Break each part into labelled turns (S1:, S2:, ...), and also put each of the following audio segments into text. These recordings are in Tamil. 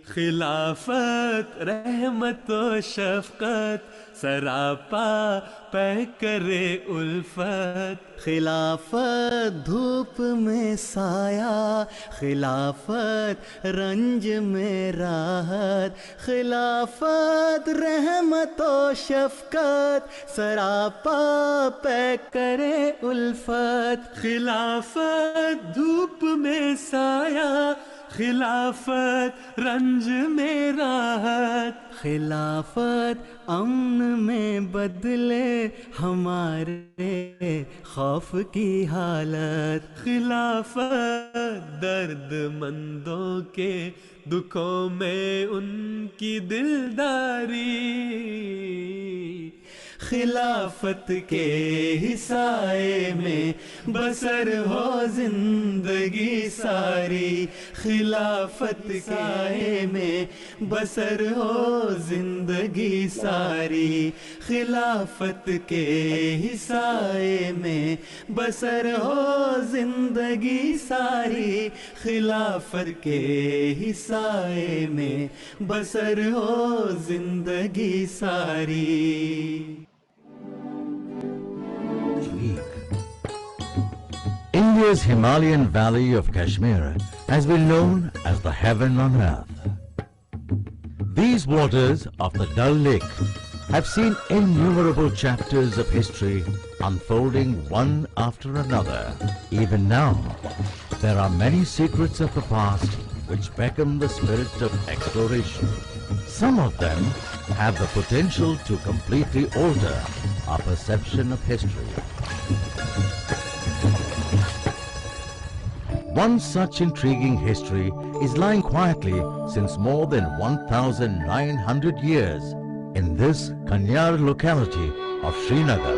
S1: خلافت رحمت و شفقت سراپا پہ کرے الفت.
S2: خلافت دھوپ میں سایہ، خلافت رنج میں راحت، خلافت رحمت و شفقت سراپا پہ کرے الفت.
S1: خلافت دھوپ میں سایہ، خلافت رنج میں راحت،
S2: خلافت امن میں بدلے ہمارے خوف کی حالت.
S1: خلافت درد مندوں کے دکھوں میں ان کی دلداری،
S2: خلافت کے سائے میں بسر ہو زندگی ساری، خلافت کے سائے میں بسر ہو زندگی ساری، خلافت کے سائے میں بسر ہو زندگی ساری، خلافت کے سائے میں بسر ہو زندگی ساری.
S3: India's Himalayan valley of Kashmir has been known as the heaven on earth. These waters of the Dal Lake have seen innumerable chapters of history unfolding one after another. Even now, there are many secrets of the past which beckon the spirit of exploration. Some of them have the potential to completely alter our perception of history. One such intriguing history is lying quietly since more than 1,900 years in this Kanyar locality of Srinagar.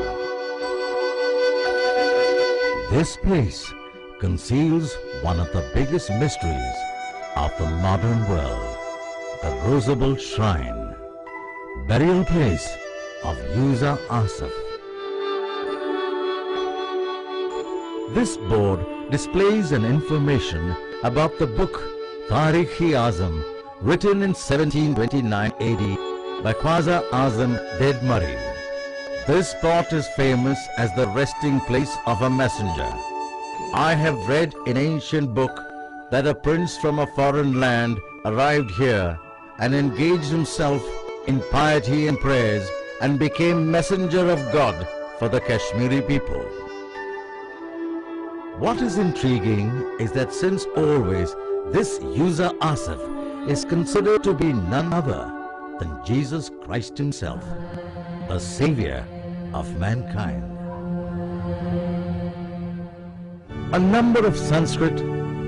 S3: This place conceals one of the biggest mysteries of the modern world, the Rosable Shrine, burial place of Yuza Asaf. This board displays an information about the book Tarikh-e-Azam, written in 1729 AD by Khwaja Azam Dedmari. This spot is famous as the resting place of a messenger. I have read in ancient book that a prince from a foreign land arrived here and engaged himself in piety and prayers and became messenger of God for the Kashmiri people. What is intriguing is that since always this Yuza Asaf is considered to be none other than Jesus Christ himself, the savior of mankind. A number of Sanskrit,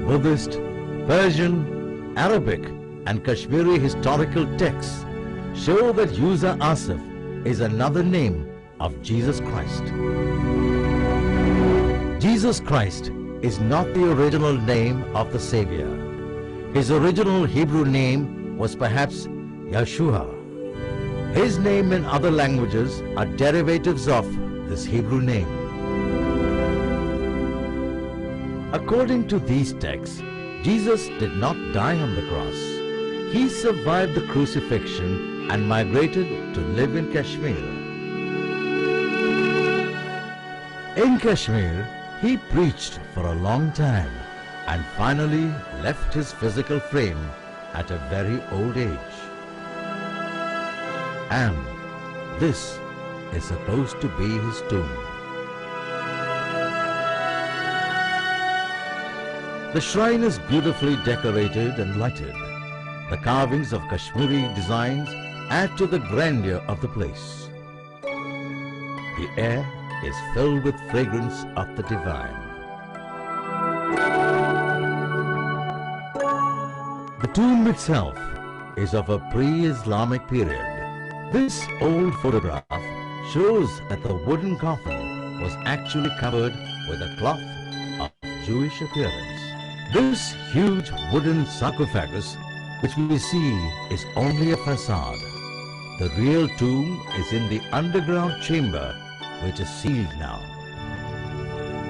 S3: Buddhist, Persian, Arabic and Kashmiri historical texts show that Yuza Asaf is another name of Jesus Christ. Jesus Christ is not the original name of the Savior. His original Hebrew name was perhaps Yeshua. His name in other languages are derivatives of this Hebrew name. According to these texts, Jesus did not die on the cross. He survived the crucifixion and migrated to live in Kashmir. In Kashmir, he preached for a long time and finally left his physical frame at a very old age. And this is supposed to be his tomb. The shrine is beautifully decorated and lighted. The carvings of Kashmiri designs add to the grandeur of the place. The air is filled with fragrance of the divine. The tomb itself is of a pre-Islamic period. This old photograph shows that the wooden coffin was actually covered with a cloth of Jewish appearance. This huge wooden sarcophagus which we see is only a facade. The real tomb is in the underground chamber which is sealed now.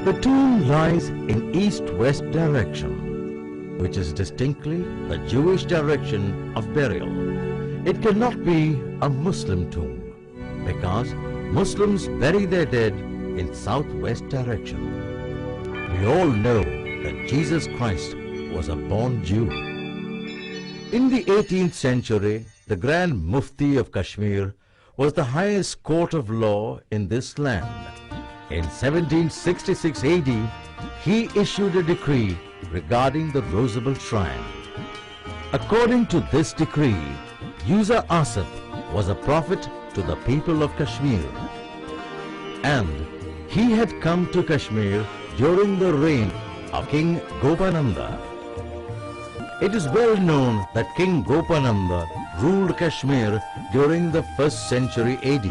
S3: The tomb lies in east-west direction. which is distinctly the Jewish direction of burial. It cannot be a Muslim tomb, because Muslims bury their dead in southwest direction. We all know that Jesus Christ was a born Jew. In the 18th century, the Grand Mufti of Kashmir was the highest court of law in this land. In 1766 AD, he issued a decree regarding the Rosable Shrine. According to this decree, User Asif was a prophet to the people of Kashmir, and he had come to Kashmir during the reign of King Gopananda. It is well known that King Gopananda ruled Kashmir during the 1st century AD.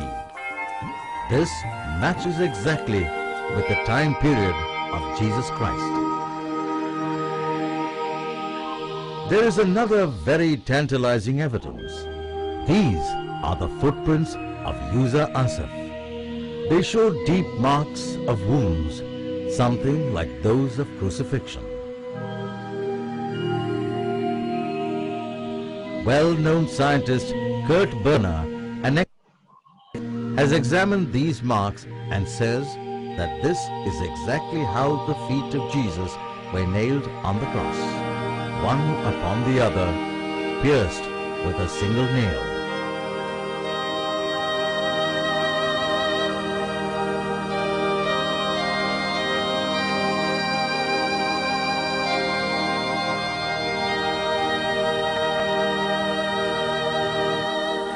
S3: This matches exactly with the time period of Jesus Christ. There is another very tantalizing evidence. These are the footprints of User Asif. They show deep marks of wounds, something like those of crucifixion. Well-known scientist Kurt Berner has examined these marks and says that this is exactly how the feet of Jesus were nailed on the cross, one upon the other, pierced with a single nail.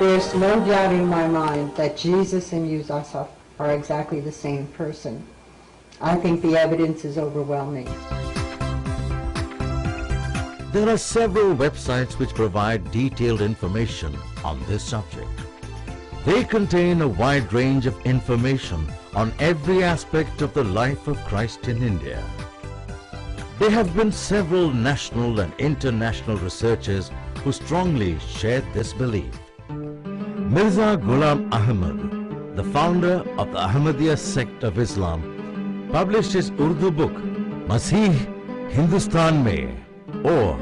S4: There's no doubt in my mind that Jesus and User Asif are exactly the same person. I think the evidence is overwhelming.
S3: There are several websites which provide detailed information on this subject. They contain a wide range of information on every aspect of the life of Christ in India. There have been several national and international researchers who strongly share this belief. Mirza Ghulam Ahmad, the founder of the Ahmadiyya sect of Islam, published his Urdu book, Masih Hindustan Mein, or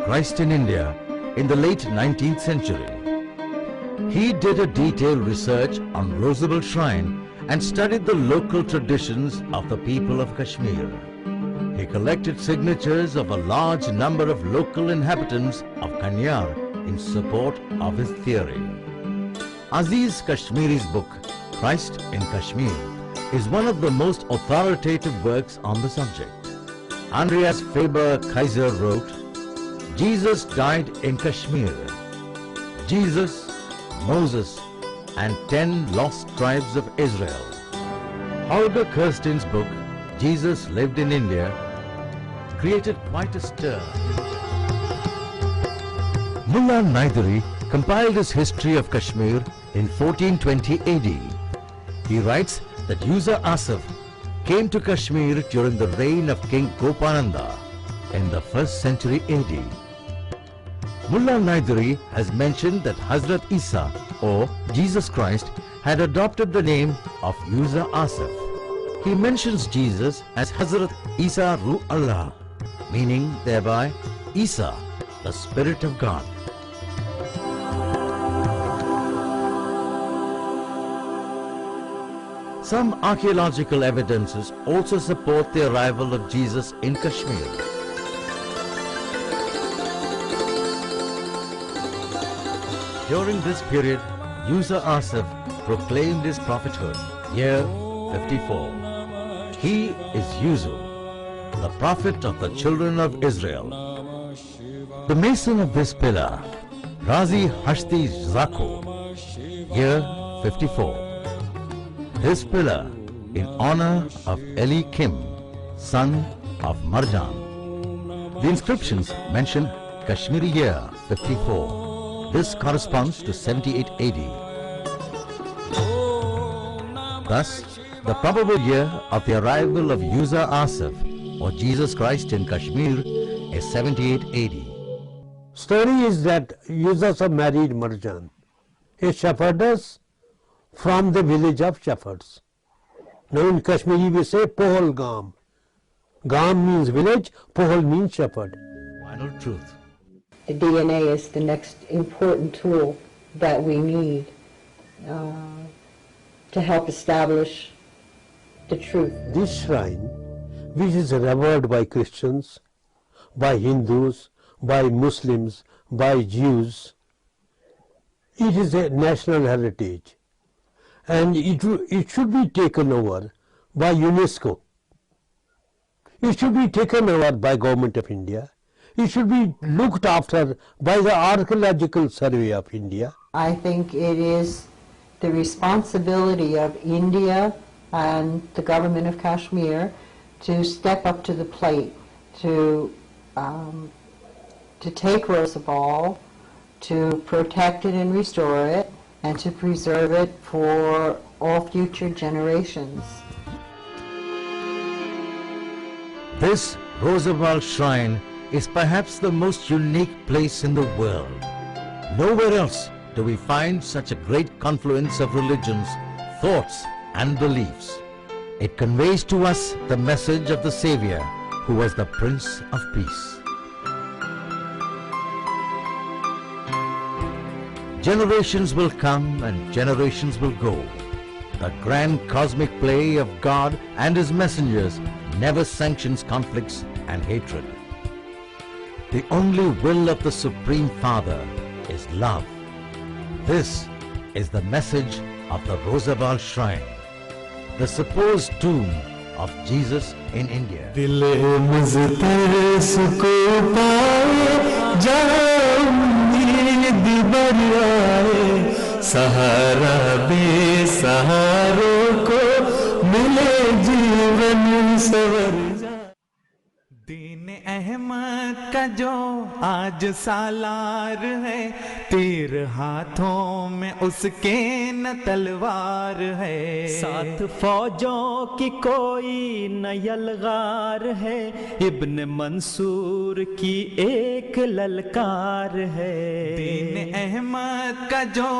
S3: Christ in India, in the late 19th century. He did a detailed research on Rosable Shrine and studied the local traditions of the people of Kashmir. He collected signatures of a large number of local inhabitants of Kanyar in support of his theory. Aziz Kashmiri's book, Christ in Kashmir, is one of the most authoritative works on the subject. Andreas Faber-Kaiser wrote, Jesus died in Kashmir. Jesus, Moses, and 10 lost tribes of Israel. Holger Kirstein's book, Jesus Lived in India, created quite a stir. Mullah Naidari compiled his history of Kashmir in 1420 AD. He writes that User Asif came to Kashmir during the reign of King Gopananda in the 1st century AD. Mullah Naidari has mentioned that Hazrat Isa, or Jesus Christ, had adopted the name of User Asif. He mentions Jesus as Hazrat Isa Ruh Allah, meaning thereby Isa, the Spirit of God. Some archaeological evidences also support the arrival of Jesus in Kashmir. During this period, User Asif proclaimed his prophethood, year 54. He is Yuzu, the prophet of the children of Israel. The mason of this pillar, Razi Hashti Zako, year 54. This pillar in honor of Eli Kim, son of Marjan. The inscriptions mention Kashmiri year 54. This corresponds to 78 AD. Thus, the probable year of the arrival of User Asif, or Jesus Christ in Kashmir, is 78 AD.
S5: Story is that User Asif married Marjan, a shepherdess from the village of shepherds. Now in Kashmiri we say Pohol Gam. Gam means village, Pohol means shepherd.
S3: final truth.
S4: The DNA is the next important tool that we need to help establish the truth.
S5: This shrine, which is revered by Christians, by Hindus, by Muslims, by Jews, it is a national heritage, and it should be taken over by UNESCO. It should be taken over by Government of India. It should be looked after by the Archaeological Survey of India.
S4: I think it is the responsibility of India and the government of Kashmir to step up to the plate, to take Rosabal, to protect it and restore it, and to preserve it for all future generations.
S3: This Rosabal Shrine is perhaps the most unique place in the world. Nowhere else do we find such a great confluence of religions, thoughts and beliefs. It conveys to us the message of the Savior, who was the Prince of Peace. Generations will come and generations will go. The grand cosmic play of God and His messengers never sanctions conflicts and hatred. The only will of the Supreme Father is love. This is the message of the Rosabal Shrine, the supposed tomb of Jesus in India.
S1: सहारा बेसहारों को मिले जीवन सवर दीन अहमद का जो आज सालार है, तीर हाथों में उसके न तलवार है, साथ फौजों की कोई न यलगार है, इब्न मंसूर की एक ललकार है। दीन अहमद का जो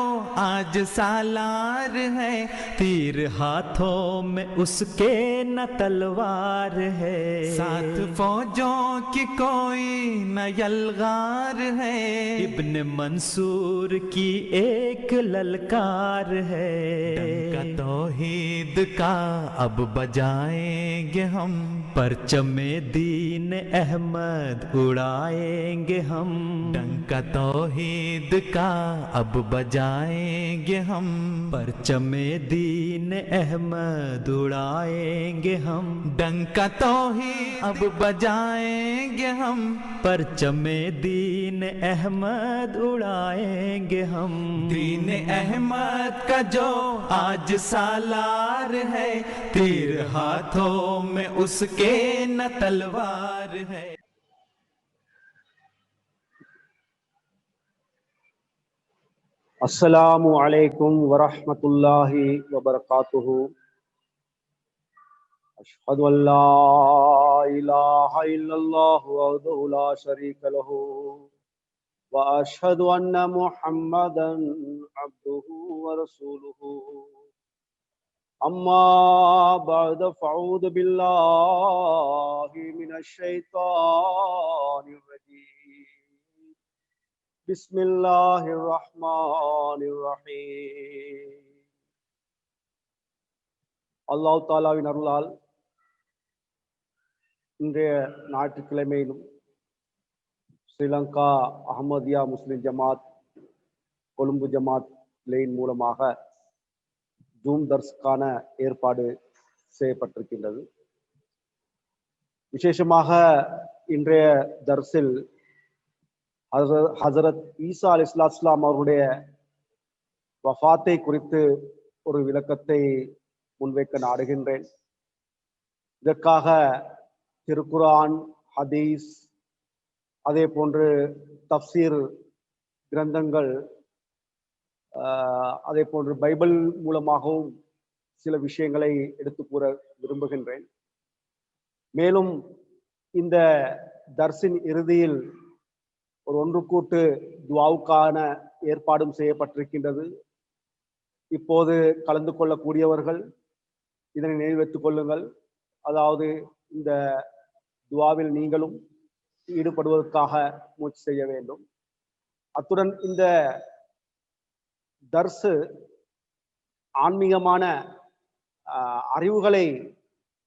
S1: आज सालार है, तीर हाथों में उसके न तलवार है, साथ फौजों की कोई न यलगार है, इब्न मंसूर की एक ललकार है। डंका तौहीद का अब बजाएंगे हम, परचमे दीन अहमद उड़ाएंगे हम, डंका तौहीद का अब बजाएंगे हम, परचमे दीन अहमद उड़ाएंगे हम, डंका तौहीद अब बजाएंगे हम, परचमे दीन अहमद उड़ाएंगे हम। दीन अहमद का जो आज सालार है, तीर हाथों में उसके न तलवार है।
S6: अस्सलामु अलैकुम वरहमतुल्लाहि वबरकातुहू। अशहदु अल्ला इलाहा इल्लल्लाहु वहदहु ला शरीका लहू व अशहदु अन्ना मुहम्मदन अब्दुहु व रसूलुहु। अम्मा बअद फअऊज़ु बिल्लाहि मिनश शैतानिर रजीम। बिस्मिल्लाहिर रहमानिर रहीम। அல்லாஹ் தாலாவின் அருளால் இன்றைய ஞாயிற்றுக்கிழமையிலும் ஸ்ரீலங்கா அஹமதியா முஸ்லிம் ஜமாத் கொழும்பு ஜமாத் லைன் மூலமாக ஜூம் தர்ஸ்க்கான ஏற்பாடு செய்யப்பட்டிருக்கின்றது. விசேஷமாக இன்றைய தர்ஸில் ஹசரத் ஈசா அலைஹிஸ்ஸலாம் அவருடைய வஃபாத்தை குறித்து ஒரு விளக்கத்தை முன்வைக்க நாடுகின்றேன். இதற்காக திருக்குர்ஆன், ஹதீஸ், அதே போன்று தஃப்சீர் கிரந்தங்கள், அதே போன்று பைபிள் மூலமாகவும் சில விஷயங்களை எடுத்து கூற விரும்புகின்றேன். மேலும் இந்த தர்ஸின் இறுதியில் ஒரு ஒன்று கூட்டு துஆவுக்கான ஏற்பாடும் செய்யப்பட்டிருக்கின்றது. இப்போது கலந்து கொள்ளக்கூடியவர்கள் இதனை நினைவு வைத்துக் கொள்ளுங்கள். அதாவது இந்த துஆவில் நீங்களும் ஈடுபடுவதற்காக முயற்சி செய்ய வேண்டும். அத்துடன் இந்த தர்சு ஆன்மீகமான அறிவுகளை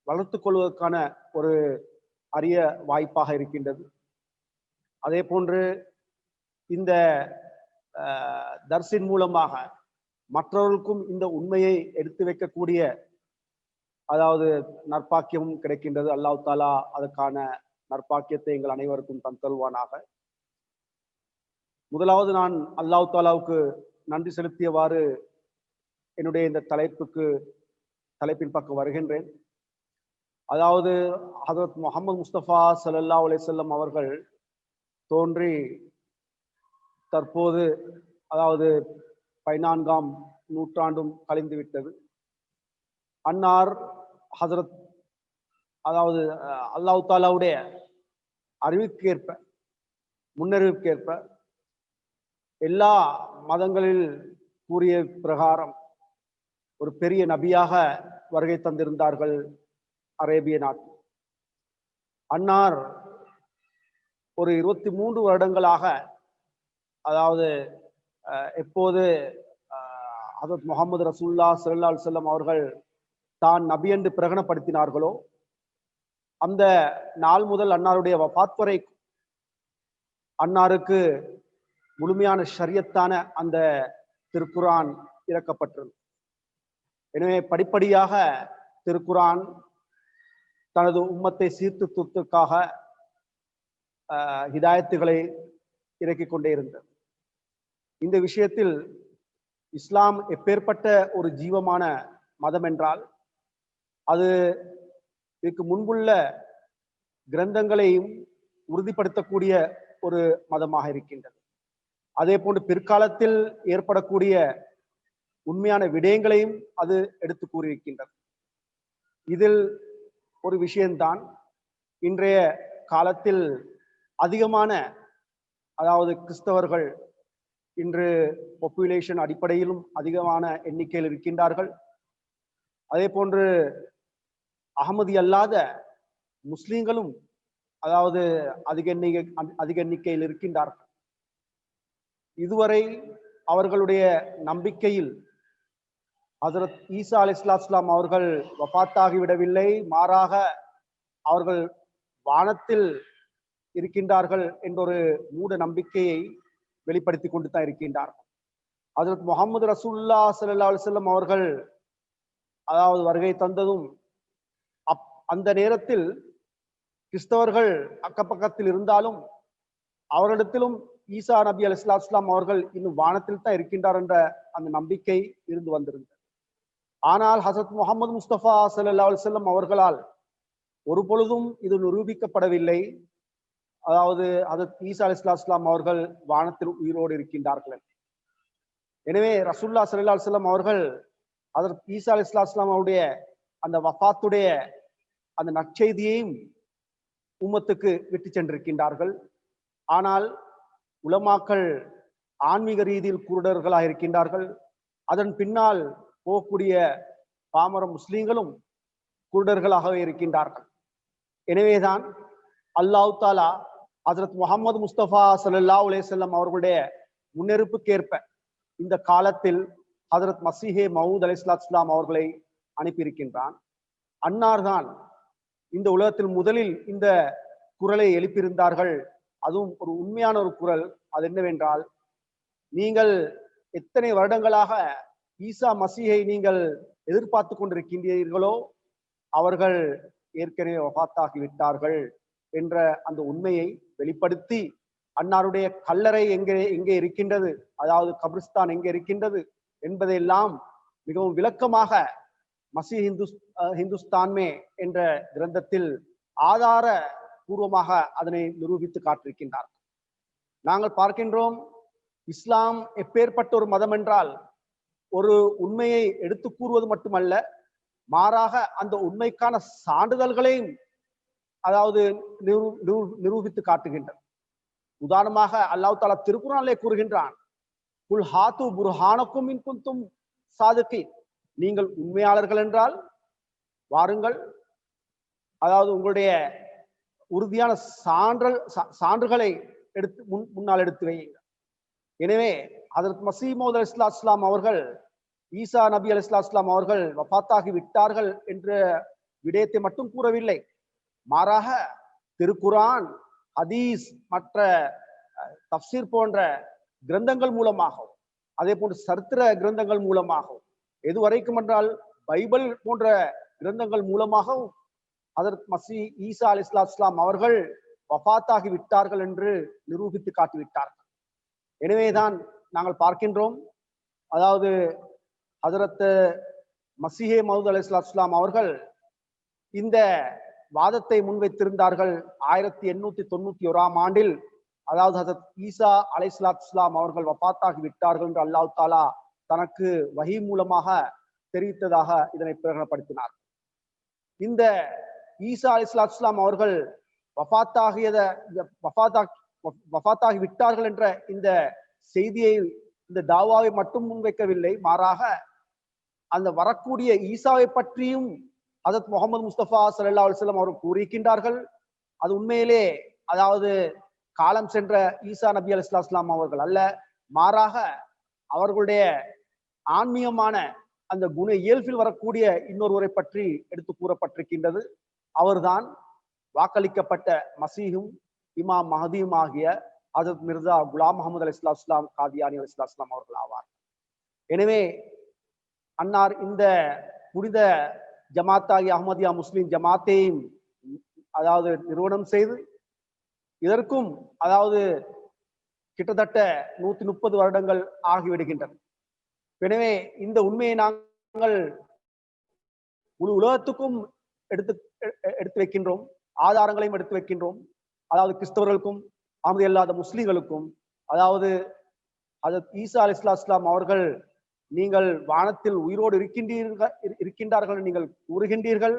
S6: வளர்த்துக் கொள்வதற்கான ஒரு அரிய வாய்ப்பாக இருக்கின்றது. அதே போன்று இந்த தர்சின் மூலமாக மற்றவர்களுக்கும் இந்த உண்மையை எடுத்து வைக்கக்கூடிய அதாவது நற்பாக்கியமும் கிடைக்கின்றது. அல்லாஹ் தாலா அதற்கான நற்பாக்கியத்தை எங்கள் அனைவருக்கும் தந்தல்வானாக. முதலாவது நான் அல்லாஹ் தாலாவுக்கு நன்றி செலுத்தியவாறு என்னுடைய இந்த தலைப்பின் பக்கம் வருகின்றேன். அதாவது ஹதரத் முஹம்மது முஸ்தபா ஸல்லல்லாஹு அலைஹி வஸல்லம் அவர்கள் தோன்றி தற்போது அதாவது 14ஆம் நூற்றாண்டும் கழிந்து விட்டது. அன்னார் ஹசரத் அதாவது அல்லாஹ் தாலாவுடைய அறிவுக்கேற்ப முன்னறிவுக்கேற்ப எல்லா மதங்களில் கூறிய பிரகாரம் ஒரு பெரிய நபியாக வருகை தந்திருந்தார்கள் அரேபிய நாட்டில். அன்னார் ஒரு 23 வருடங்களாக அதாவது எப்போது ஹதரத் முஹம்மது ரசூலுல்லாஹ் ஸல்லல்லாஹு அலைஹி வஸல்லம் அவர்கள் தான் நபி என்று பிரகடனப்படுத்தினார்களோ அந்த நாள் முதல் அன்னாருடைய வஃபாத் வரை அன்னாருக்கு முழுமையான ஷரியத்தான அந்த திருக்குரான் இறக்கப்பட்டது. எனவே படிப்படியாக திருக்குரான் தனது உம்மத்தை சீர்திருத்தத்துக்காக ஹிதாயத்துகளை இறக்கிக் கொண்டே இருந்தது. இந்த விஷயத்தில் இஸ்லாம் எப்பேற்பட்ட ஒரு ஜீவமான மதம் என்றால் அது இதுக்கு முன்புள்ள கிரந்தங்களையும் உறுதிப்படுத்தக்கூடிய ஒரு மதமாக இருக்கின்றது. அதே போன்று பிற்காலத்தில் ஏற்படக்கூடிய உண்மையான விடயங்களையும் அது எடுத்து கூறியிருக்கின்றது. இதில் ஒரு விஷயம்தான் இன்றைய காலத்தில் அதிகமான அதாவது கிறிஸ்தவர்கள் இன்று பாப்புலேஷன் அடிப்படையிலும் அதிகமான எண்ணிக்கையில் இருக்கின்றார்கள். அதே போன்று அகமதி அல்லாத முஸ்லிம்களும் அதாவது அதிக எண்ணிக்கையில் இருக்கின்றார்கள். இதுவரை அவர்களுடைய நம்பிக்கையில் ஹஜரத் ஈசா அலைஹிஸ்ஸலாம் அவர்கள் வஃபாத்தாகிவிடவில்லை, மாறாக அவர்கள் வானத்தில் இருக்கின்றார்கள் என்ற ஒரு மூட நம்பிக்கையை வெளிப்படுத்தி கொண்டு தான் இருக்கின்றார்கள். ஹஜரத் முஹம்மது ரசூலுல்லாஹ் ஸல்லல்லாஹு அலைஹி வஸல்லம் அவர்கள் அதாவது வருகை தந்ததும் அந்த நேரத்தில் கிறிஸ்தவர்கள் அக்கப்பக்கத்தில் இருந்தாலும் அவரிடத்திலும் ஈசா நபி அலைஹிஸ்ஸலாம் அவர்கள் இன்னும் வானத்தில் தான் இருக்கின்றார் என்ற அந்த நம்பிக்கை இருந்து வந்திருந்தது. ஆனால் ஹசரத் முஹம்மது முஸ்தபா ஸல்லல்லாஹு அலைஹி வஸல்லம் அவர்களால் ஒரு பொழுதும் இது நிரூபிக்கப்படவில்லை. அதாவது ஹஜரத் ஈசா அலைஹிஸ்ஸலாம் அவர்கள் வானத்தில் உயிரோடு இருக்கின்றார்கள். எனவே ரசூலுல்லாஹ் ஸல்லல்லாஹு அலைஹி வஸல்லம் அவர்கள் ஹஜரத் ஈசா அலைஹிஸ்ஸலாம் அவருடைய அந்த வஃபாத்துடைய அந்த நற்செய்தியையும் உம்மத்துக்கு விட்டு சென்றிருக்கின்றார்கள். ஆனால் உலமாக்கள் ஆன்மீக ரீதியில் குருடர்களாக இருக்கின்றார்கள். அதன் பின்னால் போகக்கூடிய பாமர முஸ்லீம்களும் குருடர்களாகவே இருக்கின்றார்கள். எனவேதான் அல்லாஹ் தாலா ஹஜரத் முஹம்மது முஸ்தபா ஸல்லல்லாஹு அலைஹி வஸல்லம் அவர்களுடைய முன்னெருப்புக்கேற்ப இந்த காலத்தில் ஹஜரத் மசீஹே மவுத் அலைஹிஸ்ஸலாம் அவர்களை அனுப்பியிருக்கின்றான். அன்னார்தான் இந்த உலகத்தில் முதலில் இந்த குரலை எழுப்பியிருந்தார்கள். அதுவும் ஒரு உண்மையான ஒரு குரல். அது என்னவென்றால், நீங்கள் எத்தனை வருடங்களாக ஈசா மசீஹை நீங்கள் எதிர்பார்த்து கொண்டிருக்கின்றீர்களோ அவர்கள் ஏற்கனவே வஃபாத்தாகி விட்டார்கள் என்ற அந்த உண்மையை வெளிப்படுத்தி அன்னாருடைய கல்லறை எங்கே இருக்கின்றது, அதாவது கபிரிஸ்தான் எங்கே இருக்கின்றது என்பதையெல்லாம் மிகவும் விளக்கமாக மசி ஹிந்துஸ்தான்மே என்ற கிரந்தத்தில் ஆதார பூர்வமாக அதனை நிரூபித்து காட்டிருக்கின்றார். நாங்கள் பார்க்கின்றோம், இஸ்லாம் எப்பேற்பட்ட ஒரு மதம் என்றால் ஒரு உண்மையை எடுத்து கூறுவது மட்டுமல்ல, மாறாக அந்த உண்மைக்கான சான்றிதழ்களையும் அதாவது நிரூபித்து காட்டுகின்றது. உதாரணமாக அல்லாஹ் தஆலா திருக்குர்ஆனிலே கூறுகின்றான், குல் ஹாத்து புர்ஹானக்கும் இன் குன்தும் சாதிகீன், நீங்கள் உண்மையாளர்கள் என்றால் வாருங்கள், அதாவது உங்களுடைய உறுதியான சான்றுகளை முன்னால் எடுத்து வையுங்க. எனவே ஹஜ்ரத் மஸீஹ் மவ்ஊத் அலைஹிஸ்ஸலாம் அவர்கள் ஈசா நபி அலைஹிஸ்ஸலாம் அவர்கள் வஃபாத்தாகி விட்டார்கள் என்ற விடயத்தை மட்டும் கூறவில்லை. மாறாக திருக்குரான், ஹதீஸ், மற்ற தஃப்சீர் போன்ற கிரந்தங்கள் மூலமாகவும், அதே போன்று சரித்திர கிரந்தங்கள் மூலமாகவும், எதுவரைக்கும் என்றால் பைபிள் போன்ற கிரந்தங்கள் மூலமாகவும் ஹஜ்ரத் மஸீஹ் ஈசா அலைஹிஸ்ஸலாம் அவர்கள் வஃபாத்தாகி விட்டார்கள் என்று நிரூபித்து காட்டிவிட்டார்கள். எனவேதான் நாங்கள் பார்க்கின்றோம், அதாவது ஹஜ்ரத் மஸீஹே மவ்ஊத் அலைஹிஸ்ஸலாம் அவர்கள் இந்த வாதத்தை முன்வைத்திருந்தார்கள் 1891ஆம் ஆண்டில். அதாவது ஹஜ்ரத் ஈசா அலைஹிஸ்ஸலாம் அவர்கள் வஃபாத்தாகி விட்டார்கள் என்று அல்லாஹ் தஆலா தனக்கு வஹி மூலமாக தெரிவித்ததாக இதனை பிரகடனப்படுத்தினார். இந்த ஈசா அலைஹிஸ்ஸலாம் அவர்கள் வஃபாத்தாகி விட்டார்கள் என்ற இந்த செய்தியை, இந்த தாவாவை மட்டும் முன்வைக்கவில்லை. மாறாக அந்த வரக்கூடிய ஈசாவை பற்றியும் ஹஜ்ரத் முஹம்மது முஸ்தபா ஸல்லல்லாஹு அலைஹி வஸல்லம் அவர்கள் கூறியிருக்கின்றார்கள். அது உண்மையிலே அதாவது காலம் சென்ற ஈசா நபி அலைஹிஸ்ஸலாம் அவர்கள் அல்ல, மாறாக அவர்களுடைய ஆன்மீகமான அந்த குண இயல்பில் வரக்கூடிய இன்னொருவரை பற்றி எடுத்து கூறப்பட்டிருக்கின்றது. அவர்தான் வாக்களிக்கப்பட்ட மசீஹும் இமாம் மஹதியும் ஆகிய ஹஜ்ரத் மிர்சா குலாம் முஹம்மது அலைஹிஸ்ஸலாம் காதியானி அலைஹிஸ்ஸலாம் அவர்கள் ஆவார். எனவே அன்னார் இந்த புனித ஜமாத்தாகிய அஹ்மதியா முஸ்லிம் ஜமாத்தையும் அதாவது நிறுவனம் செய்து இதற்கும் அதாவது கிட்டத்தட்ட 130 வருடங்கள் ஆகிவிடுகின்றன. எனவே இந்த உண்மையை நாங்கள் முழு உலகத்துக்கும் எடுத்து வைக்கின்றோம், ஆதாரங்களையும் எடுத்து வைக்கின்றோம். அதாவது கிறிஸ்தவர்களுக்கும் அஹ்மதி அல்லாத முஸ்லிம்களுக்கும், அதாவது ஹஜ்ரத் ஈசா அலைஹிஸ்ஸலாம் அவர்கள் நீங்கள் வானத்தில் உயிரோடு இருக்கின்றார்கள் நீங்கள் கூறுகின்றீர்கள்.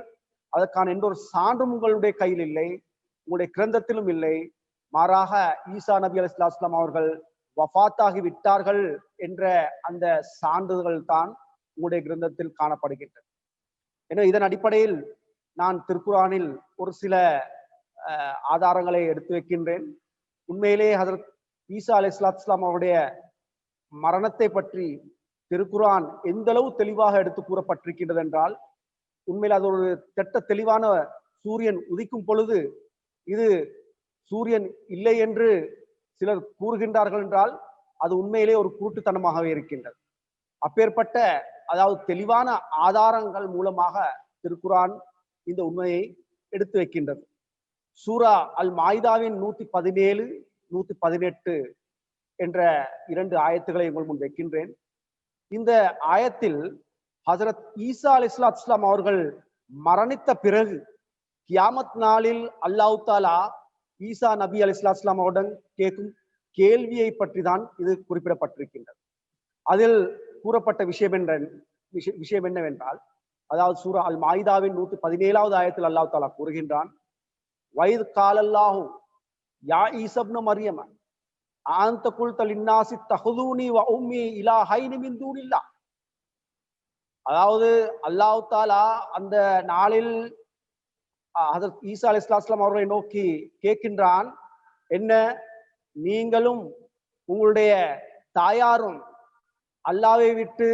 S6: அதற்கான எந்த ஒரு சான்றும் உங்களுடைய கையில் இல்லை, உங்களுடைய கிரந்தத்திலும் இல்லை. மாறாக ஈசா நபி அலைஹிஸ்ஸலாம் அவர்கள் வஃபாத்தாகி விட்டார்கள் என்ற அந்த சான்றுகள் தான் உங்களுடைய கிரந்தத்தில் காணப்படுகின்றன. எனவே இதன் அடிப்படையில் நான் திருக்குரானில் ஒரு சில ஆதாரங்களை எடுத்து வைக்கின்றேன். உண்மையிலே ஹஜ்ரத் ஈசா அலைஹிஸ்ஸலாம் அவருடைய மரணத்தை பற்றி திருக்குரான் எந்த அளவு தெளிவாக எடுத்து கூறப்பட்டிருக்கின்றது என்றால், உண்மையில் அது ஒரு தெளிவான சூரியன் உதிக்கும் பொழுது இது சூரியன் இல்லை என்று சிலர் கூறுகின்றார்கள் என்றால் அது உண்மையிலே ஒரு கூட்டுத்தனமாகவே இருக்கின்றது. அப்பேற்பட்ட அதாவது தெளிவான ஆதாரங்கள் மூலமாக திருக்குரான் இந்த உண்மையை எடுத்து வைக்கின்றது. சூரா அல் மாயிதாவின் 117, 118 என்ற 2 ஆயத்துக்களை உங்கள் முன் வைக்கின்றேன். இந்த ஆயத்தில் ஹஜ்ரத் ஈசா அலைஹிஸ்ஸலாம் அவர்கள் மரணித்த பிறகு கியாமத் நாளில் அல்லாஹ் தஆலா ஈசா நபி அலைஹிஸ்ஸலாம் அவருடன் கேட்கும் கேள்வியை பற்றி தான் இது குறிப்பிடப்பட்டிருக்கின்றது. அதில் கூறப்பட்ட விஷயம் என்னவென்றால், அதாவது சூரா அல் மாயிதாவின் 117வது ஆயத்தில் அல்லாஹ் தஆலா கூறுகின்றான், வைத் காலல்லாஹு யா ஈஸா இப்னு மர்யம ஆன்த குல்த லின்னாஸி தஹுதூனி வ உம்மி இலாஹைனி மின் தூனில்லாஹ். அதாவது அல்லாஹ் தஆலா அந்த நாளில் ஹஜ்ரத் ஈசா அலைஹிஸ்ஸலாம் அவர்களை நோக்கி கேட்கின்றான், என்ன நீங்களும் உங்களுடைய தாயாரும் அல்லாஹ்வை விட்டு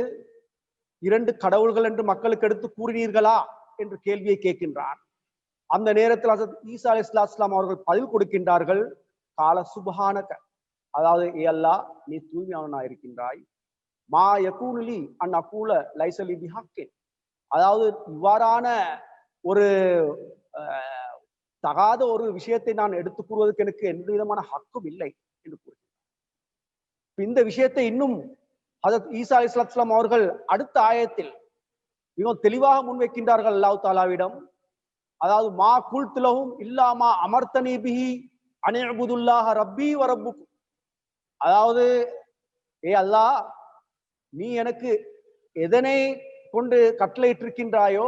S6: 2 கடவுள்கள் என்று மக்களுக்கு எடுத்து கூறினீர்களா என்று கேள்வியை கேட்கின்றான். அந்த நேரத்தில் ஹஜ்ரத் ஈசா அலைஹிஸ்ஸலாம் அவர்கள் பதில் கொடுக்கின்றார்கள், கால சுப்ஹானக, அதாவது ஏ அல்லாஹ் நீ தூய்மையானவனா இருக்கின்றாய், மா யகூனு அன் அகூல லைஸ லி பிஹக்கின், அதாவது இவ்வாறான ஒரு தகாத ஒரு விஷயத்தை நான் எடுத்து கூறுவதற்கு எனக்கு எந்த விதமான ஹக்கும் இல்லை என்று கூறுகிறார். இந்த விஷயத்தை இன்னும் ஹஜ்ரத் ஈசா அலைஹிஸ்ஸலாம் அவர்கள் அடுத்த ஆயத்தில் மிகவும் தெளிவாக முன்வைக்கின்றார்கள் அல்லாஹ் தஆலாவிடம். அதாவது மா குல்து லஹும் இல்லா மா அமர்தனி பிஹி அன்இபுதுல்லாஹ ரப்பி வ ரப்புக்கும், அதாவது ஏ அல்லாஹ் நீ எனக்கு எதனை கொண்டு கட்டளையிட்டிருக்கின்றாயோ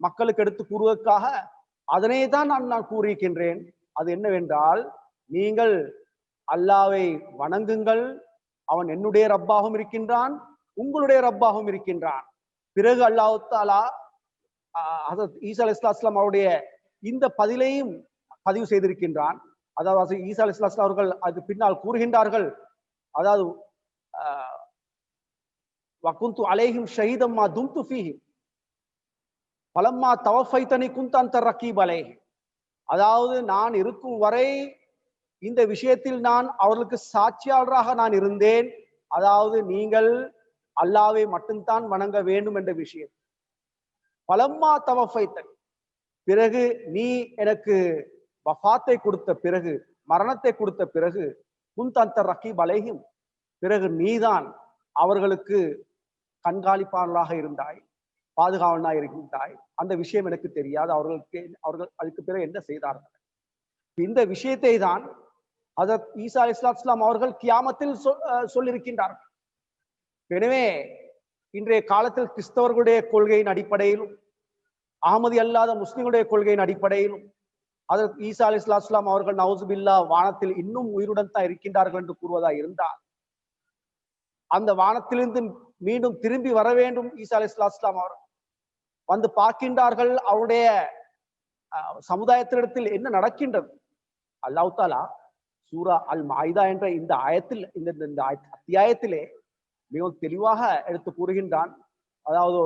S6: மக்களுக்கு எடுத்து கூறுவதற்காக அதனை தான் நான் கூறியிருக்கின்றேன். அது என்னவென்றால், நீங்கள் அல்லாஹ்வை வணங்குங்கள், அவன் என்னுடைய ரப்பாகவும் இருக்கின்றான், உங்களுடைய ரப்பாகவும் இருக்கின்றான். பிறகு அல்லாஹ் தஆலா ஹஜ்ரத் ஈசா அலைஹிஸ்ஸலாம் அவருடைய இந்த பதிலையும் பதிவு செய்திருக்கின்றான். அதாவது ஈசா அலைஹிஸ்ஸலாம் அவர்கள் அதுக்கு பின்னால் கூறுகின்றார்கள், அதாவது வகுந்து அலைஹிம் ஷஹீதம் மா தும்து ஃபீஹிம் ஃபலம்மா தவஃபைதனி குன்த அன்த ரகீப் அலைஹிம். அதாவது நான் இருக்கும் வரை இந்த விஷயத்தில் நான் அவர்களுக்கு சாட்சியாளராக நான் இருந்தேன். அதாவது நீங்கள் அல்லாஹ்வை மட்டும்தான் வணங்க வேண்டும் என்ற விஷயம். ஃபலம்மா தவஃபைதனி, பிறகு நீ எனக்கு வஃபாத்தை கொடுத்த பிறகு, மரணத்தை கொடுத்த பிறகு, குன்த அன்த ரகீப் அலைஹிம், பிறகு நீதான் அவர்களுக்கு கண்காணிப்பாளராக இருந்தாய், பாதுகாவலனாக இருக்கின்றாய். அந்த விஷயம் எனக்கு தெரியாது. அவர்கள் அதுக்கு பிறகு என்ன செய்தார்கள்? இந்த விஷயத்தை தான் ஹஜரத் ஈசா அலைஹிஸ்ஸலாம் அவர்கள் கியாமத்தில் சொல்லியிருக்கின்றார்கள். எனவே இன்றைய காலத்தில் கிறிஸ்தவர்களுடைய கொள்கையின் அடிப்படையிலும் அகமதி அல்லாத முஸ்லிம்களுடைய கொள்கையின் அடிப்படையிலும் ஹஜரத் ஈசா அலைஹிஸ்ஸலாம் அவர்கள் நவுசுபில்லா வானத்தில் இன்னும் உயிருடன் தான் இருக்கின்றார்கள் என்று கூறுவதா இருந்தால், அந்த வானத்திலிருந்து மீண்டும் திரும்பி வர வேண்டும் ஈசா அலைஹிஸ்ஸலாம் அவர்கள் வந்து பார்க்கின்றார்கள். அவருடைய சமுதாயத்தினிடத்தில் என்ன நடக்கின்றது? அல்லாஹ் தஆலா சூரா அல் மாயிதா என்ற இந்த ஆயத்தில் இந்த அத்தியாயத்திலே மிகவும் தெளிவாக எடுத்து கூறுகின்றான். அதாவது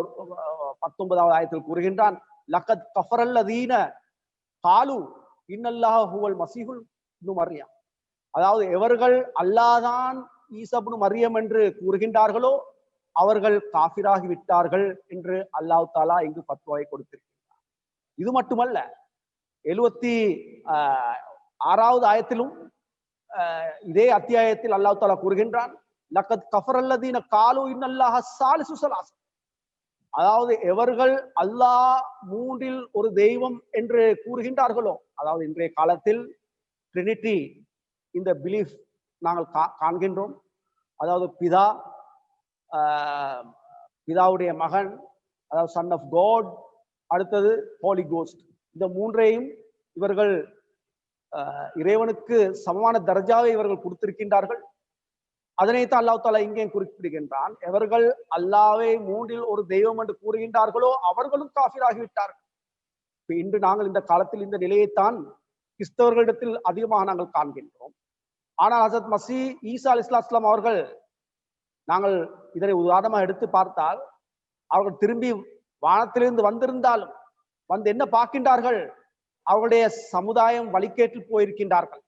S6: 19வது ஆயத்தில் கூறுகின்றான், லக்கத் கஃபரல்லதீன காலு இன்னல்லாஹு ஹுவல் மஸீஹுல் இப்னு மர்யம். அதாவது எவர்கள் அல்லாஹ்தான் ஈசா இப்னு மர்யம் என்று கூறுகின்றார்களோ அவர்கள் காஃபிராகி விட்டார்கள் என்று அல்லாஹ் தஆலா இங்கு ஃபத்வாவை கொடுத்திருக்கிறார். இது மட்டுமல்ல, 76வது ஆயத்திலும் இதே அத்தியாயத்தில் அல்லாஹ் தஆலா கூறுகின்றான், லக்கத் கஃபரல்லதீன காலு இன்னல்லாஹ ஸாலிசு ஸலாஸ. அதாவது எவர்கள் அல்லாஹ் மூன்றில் ஒரு தெய்வம் என்று கூறுகின்றார்களோ, அதாவது இன்றைய காலத்தில் ட்ரினிட்டி இந்த பிலீஃப் நாங்கள் காண்கின்றோம். அதாவது பிதாவுடைய மகன், அதாவது சன் ஆஃப் காட், அடுத்தது ஹோலி கோஸ்ட், இந்த மூன்றையும் இவர்கள் இறைவனுக்கு சமமான தர்ஜாவை இவர்கள் கொடுத்திருக்கின்றார்கள். அதனைத்தான் அல்லாஹ் தஆலா இங்கே குறிப்பிடுகின்றான், எவர்கள் அல்லாஹ்வை மூன்றில் ஒரு தெய்வம் என்று கூறுகின்றார்களோ அவர்களும் காஃபிராகிவிட்டார்கள். இன்று நாங்கள் இந்த காலத்தில் இந்த நிலையைத்தான் கிறிஸ்தவர்களிடத்தில் அதிகமாக நாங்கள் காண்கின்றோம். ஆனால் ஹஜரத் மஸீஹ் ஈசா அலைஹிஸ்ஸலாம் அவர்கள், நாங்கள் இதனை உதாரணமாக எடுத்து பார்த்தால், அவர்கள் திரும்பி வானத்திலிருந்து வந்திருந்தாலும் வந்து என்ன பார்க்கின்றார்கள்? அவர்களுடைய சமுதாயம் வழிகேட்டில் போயிருக்கின்றார்கள்.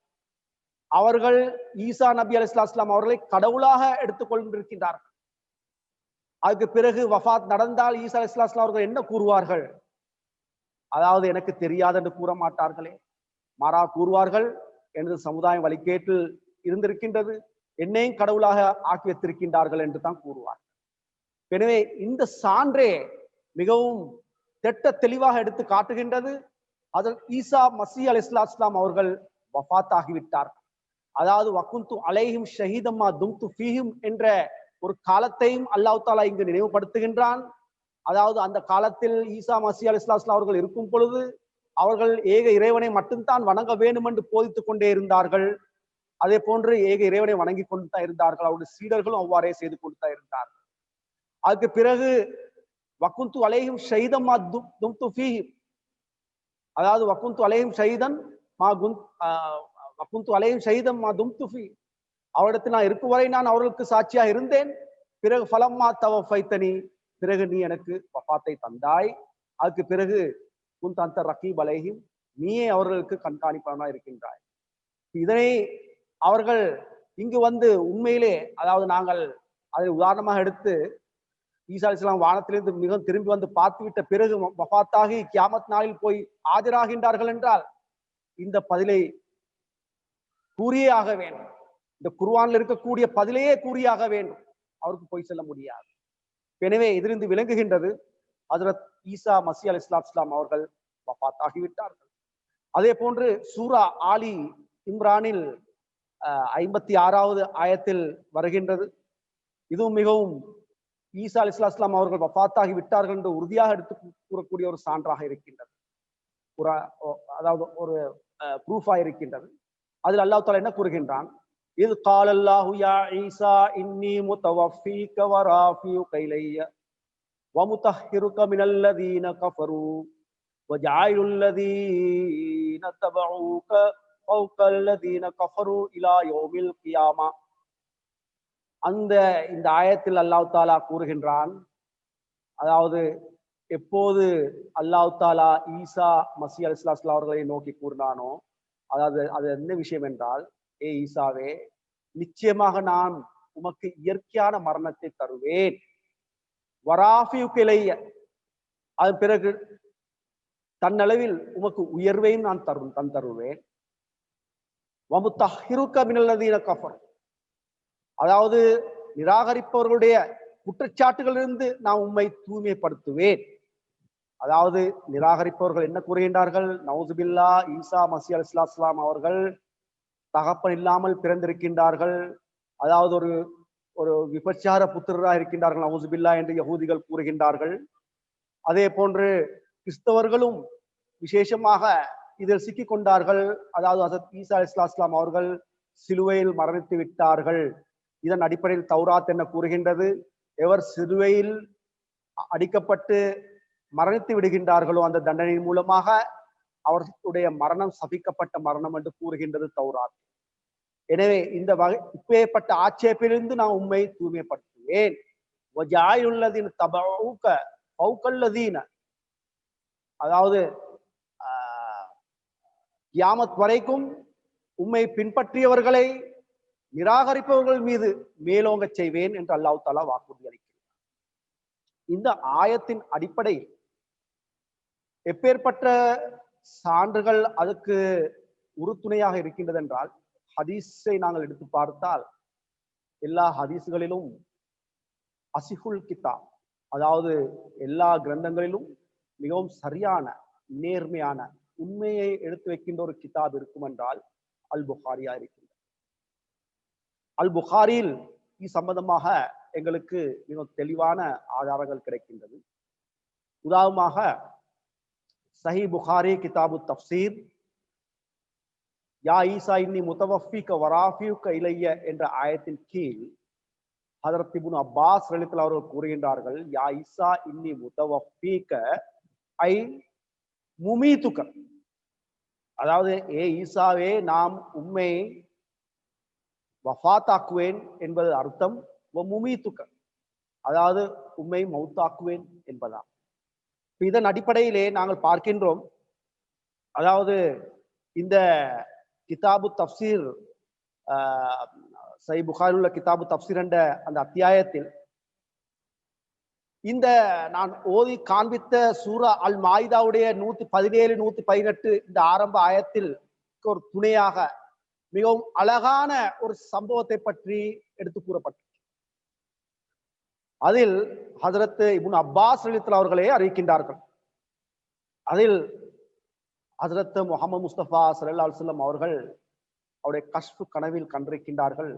S6: அவர்கள் ஈசா நபி அலைஹிஸ்ஸலாம் அவர்களை கடவுளாக எடுத்துக்கொண்டிருக்கின்றார்கள். அதுக்கு பிறகு வஃபாத் நடந்தால் ஈசா அலைஹிஸ்ஸலாம் அவர்கள் என்ன கூறுவார்கள்? அதாவது எனக்கு தெரியாது என்று கூற மாட்டார்களே, மாறா கூறுவார்கள், எனது சமுதாயம் வழிகேட்டில் இருந்திருக்கின்றது, என்னையும் கடவுளாக ஆக்கி வைத்திருக்கின்றார்கள் என்று தான் கூறுவார். எனவே இந்த சான்றே மிகவும் திட்ட தெளிவாக எடுத்து காட்டுகின்றது. அதில் ஈசா மஸீஹ் அலைஹிஸ்ஸலாம் அவர்கள் வஃபாத் ஆகிவிட்டார். அதாவது வகுந்து அலைஹிம் ஷஹீதம் மா தும்து ஃபீஹிம் என்ற ஒரு காலத்தையும் அல்லாஹ் தஆலா இங்கு நினைவுபடுத்துகின்றான். அதாவது அந்த காலத்தில் ஈசா மஸீஹ் அலைஹிஸ்ஸலாம் அவர்கள் இருக்கும் பொழுது அவர்கள் ஏக இறைவனை மட்டும்தான் வணங்க வேண்டும் என்று போதித்துக் கொண்டே இருந்தார்கள். அதே போன்று ஏக இறைவனை வணங்கி கொண்டு தான் இருந்தார்கள். அவருடைய சீடர்களும் அவ்வாறே செய்து கொண்டு தான் இருந்தார்கள். அதுக்கு பிறகு வகுந்து அலைஹிம் ஷஹீதம் மா தும்து ஃபீஹிம், அதாவது வகுந்து அலைஹிம் ஷஹீதன் மா வகுந்து அலைஹிம் ஷஹீதம் மா தும்து ஃபீஹிம், அவரிடத்தில் நான் இருக்கும் வரை நான் அவர்களுக்கு சாட்சியாக இருந்தேன். பிறகு ஃபலம்மா தவஃபைதனி, பிறகு நீ எனக்கு வஃபாத்தை தந்தாய். அதுக்கு பிறகு குன்த அன்த ரகீப் அலைஹிம், நீயே அவர்களுக்கு கண்காணிப்பாளனாக இருக்கின்றாய். இதனை அவர்கள் இங்கு வந்து உண்மையிலே, அதாவது நாங்கள் அதை உதாரணமாக எடுத்து ஈசா அலைஹிஸ்ஸலாம் வானத்திலிருந்து மிக திரும்பி வந்து பார்த்துவிட்ட பிறகு வஃபாத்தாகி கியாமத் நாளில் போய் ஆஜராகின்றார்கள் என்றால் இந்த பதிலை கூறியே ஆக வேண்டும். இந்த குர்ஆனில் இருக்கக்கூடிய பதிலையே கூறியாக வேண்டும். அவருக்கு போய் செல்ல முடியாது. எனவே இதிலிருந்து விளங்குகின்றது, ஹஜ்ரத் ஈசா மஸீஹ் அலைஹிஸ்ஸலாம் அவர்கள் வஃபாத் ஆகிவிட்டார்கள். அதே போன்று சூரா ஆலி இம்ரானில் 56வது ஆயத்தில் வருகின்றது. இதுவும் மிகவும் ஈசா அலைஹிஸ்ஸலாம் அவர்கள் வஃபாத்தாகி விட்டார்கள் என்று உறுதியாக எடுத்து கூறக்கூடிய ஒரு சான்றாக இருக்கின்றது. அதாவது ஒரு ப்ரூஃபா இருக்கின்றது. அதில் அல்லாஹ் தஆலா என்ன கூறுகின்றான்? இத் காலல்லாஹு யா ஈசா இன்னி முத்தவஃபீக வ ராஃபியுக இலைய வ முதஹ்ஹிருக மினல்லதீன கஃபரு வ ஜாயிலுல்லதீன الذين تبعوك فوق الذين كفروا إلى يوم القيامة. இந்த ஆயத்தில் அல்லாஹ் தாலா கூறுகின்றான், அதாவது எப்போது அல்லாஹ் தாலா ஈசா மஸீஹ் அலைஹிஸ்ஸலாம் அவர்களை நோக்கி கூறினானோ, அதாவது அது என்ன விஷயம் என்றால், ஏ ஈசாவே, நிச்சயமாக நான் உமக்கு இயற்கையான மரணத்தை தருவேன், வராஃபியுக்கிலைய, அதன் பிறகு தன்னளவில் உமக்கு உயர்வையும் நான் தருவேன், வமுத்தஹிருக்க மினல்லதீன கஃபர், அதாவது நிராகரிப்பவர்களுடைய குற்றச்சாட்டுகளிலிருந்து நான் உம்மை தூய்மைப்படுத்துவேன். அதாவது நிராகரிப்பவர்கள் என்ன கூறுகின்றார்கள்? நவுசுபில்லா, ஈசா மஸீஹ் அலைஹிஸ்ஸலாம் அவர்கள் தகப்பன் இல்லாமல் பிறந்திருக்கின்றார்கள், அதாவது ஒரு ஒரு விபச்சார புத்திரராக இருக்கின்றார்கள் நவுசுபில்லா என்று யஹூதிகள் கூறுகின்றார்கள். அதே போன்று கிறிஸ்தவர்களும் விசேஷமாக இதில் சிக்கிக் கொண்டார்கள். அதாவது ஹஸரத் ஈசா அலைஹிஸ்ஸலாம் அவர்கள் சிலுவையில் மரணித்து விட்டார்கள். இதன் அடிப்படையில் தௌராத் என்ன கூறுகின்றது? எவர் சிலுவையில் அடிக்கப்பட்டு மரணித்து விடுகின்றார்களோ அந்த தண்டனையின் மூலமாக அவர்களுடைய மரணம் சபிக்கப்பட்ட மரணம் என்று கூறுகின்றது தௌராத். எனவே இந்த வகை இப்பேற்பட்ட ஆட்சேபிலிருந்து நான் உண்மை தூய்மைப்படுத்துவேன். அதாவது கியாமத் வரைக்கும் உம்மை பின்பற்றியவர்களை நிராகரிப்பவர்கள் மீது மேலோங்க செய்வேன் என்று அல்லாஹ் தஆலா வாக்குறுதி அளிக்கிறார். இந்த ஆயத்தின் அடிப்படையில் எப்பேற்பட்ட சான்றுகள் அதுக்கு உறுதுணையாக இருக்கின்றது என்றால், ஹதீஸை நாங்கள் எடுத்து பார்த்தால் எல்லா ஹதீஸ்களிலும் அசிஹுல் கிதாப், அதாவது எல்லா கிரந்தங்களிலும் மிகவும் சரியான நேர்மையான உண்மையை எடுத்து வைக்கின்ற ஒரு கிதாப் இருக்கும் என்றால் அல் புகாரியா இருக்கின்றது. அல் புகாரியில் இது சம்பந்தமாக எங்களுக்கு மிக தெளிவான ஆதாரங்கள் கிடைக்கின்றது. உதாரணமாக சஹீஹ் புகாரி கிதாபு தஃப்சீர், யா ஈசா இன்னி முத்தவஃபிக வராஃபியுக இலைய என்ற ஆயத்தின் கீழ் ஹதரத் இப்னு அப்பாஸ் ரலியல்லாஹு அவர்கள் கூறுகின்றார்கள், யா ஈசா இன்னி முத்தவஃபிக ஐ முமீதுக, அதாவது ஏ ஈசாவே நாம் உம்மை வஃபாத்தாக்குவேன் என்பது அர்த்தம். முமீதுக, அதாவது உம்மை மௌத்தாக்குவேன் என்பதா. இதன் அடிப்படையிலே நாங்கள் பார்க்கின்றோம், அதாவது இந்த கிதாபு தஃப்சீர், சஹீஹ் புகாரில் உள்ள கிதாபு தஃப்சீர் என்ற அந்த அத்தியாயத்தில் இந்த நான் ஓதி காண்பித்த சூரா அல் மாயிதாவுடைய 117, 118 இந்த ஆரம்ப ஆயத்தில் ஒரு துணையாக மிகவும் அழகான ஒரு சம்பவத்தை பற்றி எடுத்து கூறப்பட்டது. அதில் ஹஜரத் இப்னு அப்பாஸ் ரலியல்லாஹு அவர்களே அறிவிக்கின்றார்கள். அதில் ஹஜரத் முஹம்மது முஸ்தபா ஸல்லல்லாஹு அலைஹி வஸல்லம் அவர்கள் அவருடைய கஷ்ஃப் கனவில் கண்டிருக்கின்றார்கள்.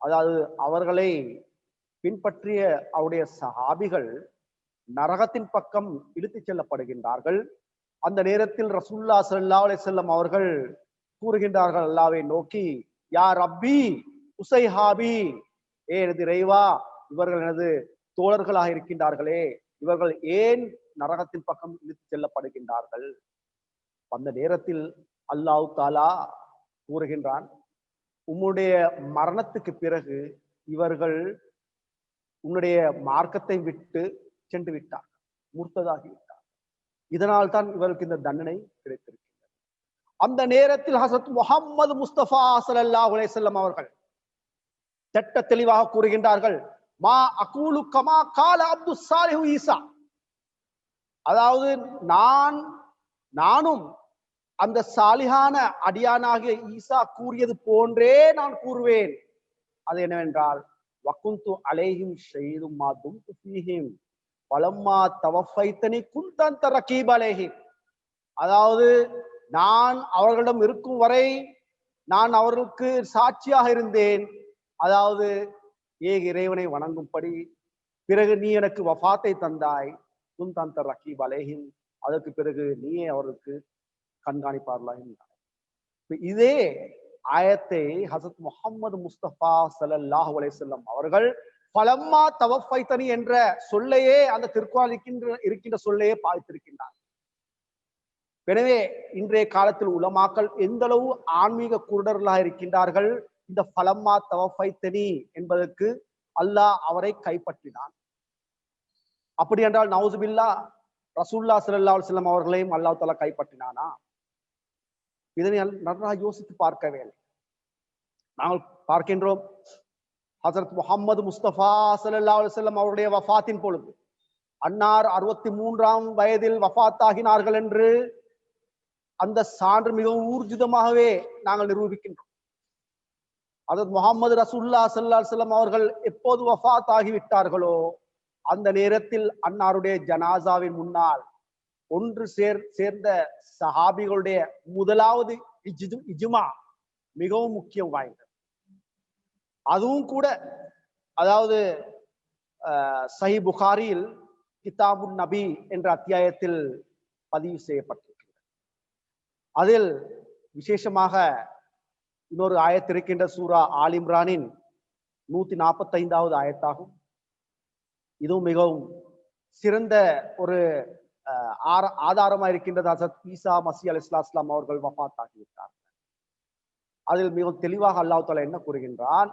S6: அதாவது அவர்களை பின்பற்றிய அவருடைய சஹாபிகள் நரகத்தின் பக்கம் இழுத்துச் செல்லப்படுகின்றார்கள். அந்த நேரத்தில் ரசூலுல்லாஹ் ஸல்லல்லாஹு அலைஹி வஸல்லம் அவர்கள் கூறுகின்றார்கள் அல்லாஹ்வை நோக்கி, யா ரப்பி உஸைஹாபி, எனது இறைவா, இவர்கள் எனது தோழர்களாக இருக்கின்றார்களே, இவர்கள் ஏன் நரகத்தின் பக்கம் இழுத்துச் செல்லப்படுகின்றார்கள்? அந்த நேரத்தில் அல்லாஹ் தஆலா கூறுகின்றான், உம்முடைய மரணத்துக்கு பிறகு இவர்கள் உன்னுடைய மார்க்கத்தை விட்டு சென்று விட்டார், முர்த்ததாகி விட்டார். இதனால் தான் இவருக்கு இந்த தண்டனை கிடைத்திருக்கிறது. அந்த நேரத்தில் ஹஸரத் முஹம்மது முஸ்தபா ஸல்லல்லாஹு அலைஹி வஸல்லம் அவர்கள் திட்ட தெளிவாக கூறுகின்றார்கள், மா அகூலு கமா கால அப்துஸ் சாலிஹ் ஈசா, அதாவது நானும் அந்த சாலிஹான அடியானாகிய ஈசா கூறியது போன்றே நான் கூறுவேன். அது என்னவென்றால், வகுந்து அலைஹிம் ஷஹீதும் மா தும்து ஃபீஹிம் வலம்மா தவஃபைதனி குன்த ரகீப் அலைஹிம், அதாவது நான் அவர்களிடம் இருக்கும் வரை நான் அவர்களுக்கு சாட்சியாக இருந்தேன், அதாவது ஏக இறைவனை வணங்கும்படி. பிறகு நீ எனக்கு வஃபாத்தை தந்தாய், குன்த ரகீப் அலைஹிம், அதற்கு பிறகு நீயே அவர்களுக்கு கண்காணிப்பார்களாக இருந்தார். இதே ஆயத்தை ஹஸரத் முஹம்மது முஸ்தபா ஸல்லல்லாஹு அலைஹி வஸல்லம் அவர்கள் ஃபலம்மா தவஃபைதனி என்ற சொல்லையே, அந்த திருக்குர்ஆனில் இருக்கின்ற சொல்லையே பாய்த்திருக்கின்றார். எனவே இன்றைய காலத்தில் உலமாக்கள் எந்த அளவு ஆன்மீக குருடர்களாக இருக்கின்றார்கள். இந்த ஃபலம்மா தவஃபைத்தனி என்பதற்கு அல்லாஹ் அவரை கைப்பற்றினான். அப்படி என்றால் நவுசுபில்லா ரசூலுல்லாஹி ஸல்லல்லாஹு அலைஹி வஸல்லம் அவர்களையும் அல்லாஹ் தஆலா கைப்பற்றினானா? இதனை நன்றாக யோசித்து பார்க்க வேண்டும். நாங்கள் பார்க்கின்றோம், ஹஜ்ரத் முஹம்மது முஸ்தபா ஸல்லல்லாஹு அலைஹி வஸல்லம் அவருடைய வஃபாத்தின் பொழுது அன்னார் 63ஆம் வயதில் வஃபாத்தாகினார்கள் என்று அந்த சான்று மிகவும் ஊர்ஜிதமாகவே நாங்கள் நிரூபிக்கின்றோம். ஹஜ்ரத் முஹம்மது ரசூலுல்லாஹி ஸல்லல்லாஹு அலைஹி வஸல்லம் அவர்கள் எப்போது வஃபாத் ஆகிவிட்டார்களோ அந்த நேரத்தில் அன்னாருடைய ஜனாசாவின் முன்னால் ஒன்று சேர்ந்த சஹாபிகளுடைய முதலாவது இஜ்மா மிகவும் முக்கியம் வாய்ந்தது. அதுவும் கூட அதாவது சஹீஹ் புகாரியில் கிதாபுன் நபி என்ற அத்தியாயத்தில் பதிவு செய்யப்பட்டிருக்கிறது. அதில் விசேஷமாக இன்னொரு ஆயத்து இருக்கின்ற சூரா ஆல் இம்ரானின் 145வது ஆயத்தாகும். இதுவும் மிகவும் சிறந்த ஒரு ஆதாரமா இருக்கின்றது. ஹஜ்ரத் ஈசா மஸீஹ் அலைஹிஸ்ஸலாம் அவர்கள் வஃபாத் ஆகிவிட்டார். அதில் மிகவும் தெளிவாக அல்லாஹ் தஆலா என்ன கூறுகின்றான்?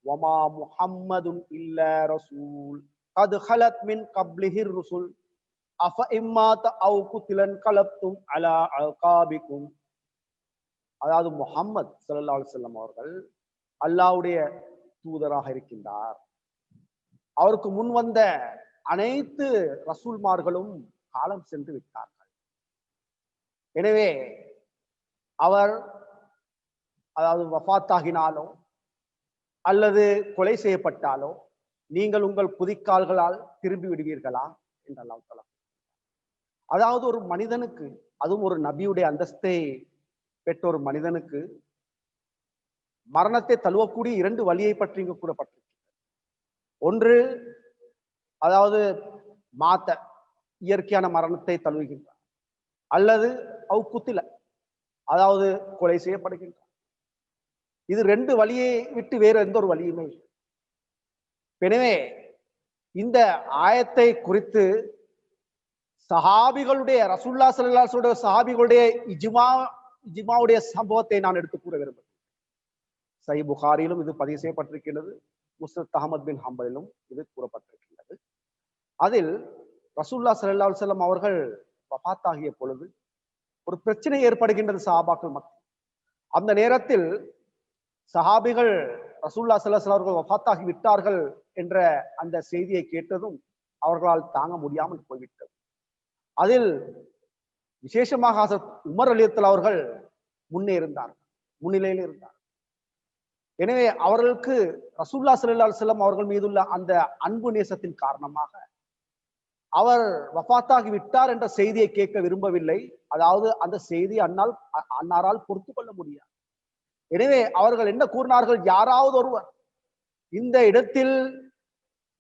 S6: வமா முஹம்மதுன் இல்லா ரசூல் கத் ஹலத் மின் கப்லிஹிர் ருசுல் அஃப இம்மாத அவ் குத்திலன் கலப்தும் அலா அல்காபிக்கும். அதாவது முஹம்மது ஸல்லல்லாஹு அலைஹி வஸல்லம் அவர்கள் அல்லாஹ்வுடைய தூதராக இருக்கின்றார். அவருக்கு முன் வந்த அனைத்து ரசூல்மார்களும் காலம் சென்று விட்டார்கள். எனவே அவர் அதாவது வஃபாத்தாகினாலோ அல்லது கொலை செய்யப்பட்டாலோ நீங்கள் உங்கள் குதிக்கால்களால் திரும்பி விடுவீர்களா என்று அல்லாஹ் தஆலா. அதாவது ஒரு மனிதனுக்கு, அதுவும் ஒரு நபியுடைய அந்தஸ்தை பெற்ற ஒரு மனிதனுக்கு மரணத்தை தழுவக்கூடிய 2 வழியை பற்றி இங்கு கூறப்பட்டிருக்கிறது. ஒன்று அதாவது மாத்த இயற்கையான மரணத்தை தழுவுகின்றார், அல்லது அவுக்குத்தில அதாவது கொலை செய்யப்படுகின்றார். இது 2 வழியை விட்டு வேறு எந்த ஒரு வழியுமே இல்லை. எனவே இந்த ஆயத்தை குறித்து சஹாபிகளுடைய ரசூலுல்லாஹி ஸல்லல்லாஹு அலைஹி வஸல்லம் சஹாபிகளுடைய இஜ்மாவுடைய சம்பவத்தை நான் எடுத்து கூற விரும்புகிறேன். சஹீஹ் புகாரியிலும் இது பதிவு செய்யப்பட்டிருக்கிறது, முஸ்னத் அஹ்மத் பின் ஹம்பலிலும் இது கூறப்பட்டிருக்கிறது. அதில் ரசூலுல்லாஹி ஸல்லல்லாஹு அலைஹி வஸல்லம் அவர்கள் வஃபாத் ஆகிய பொழுது ஒரு பிரச்சனை ஏற்படுகின்றது சஹாபாக்கள் மத்தியில். அந்த நேரத்தில் சஹாபிகள் ரசூலுல்லாஹி ஸல்லல்லாஹு அலைஹி வஸல்லம் அவர்கள் வஃபாத் ஆகி விட்டார்கள் என்ற அந்த செய்தியை கேட்டதும் அவர்களால் தாங்க முடியாமல் போய்விட்டது. அதில் விசேஷமாக ஹஸரத் உமர் ரலியல்லாஹு அவர்கள் முன்னிலையில் இருந்தார். எனவே அவர்களுக்கு ரசூலுல்லாஹி ஸல்லல்லாஹு அலைஹி வஸல்லம் அவர்கள் மீதுள்ள அந்த அன்பு நேசத்தின் காரணமாக அவர் வஃபாத்தாகி விட்டார் என்ற செய்தியை கேட்க விரும்பவில்லை. அதாவது அந்த செய்தி அன்னாரால் பொறுத்து கொள்ள முடியாது. எனவே அவர்கள் என்ன கூறினார்கள்? யாராவது ஒருவர் இந்த இடத்தில்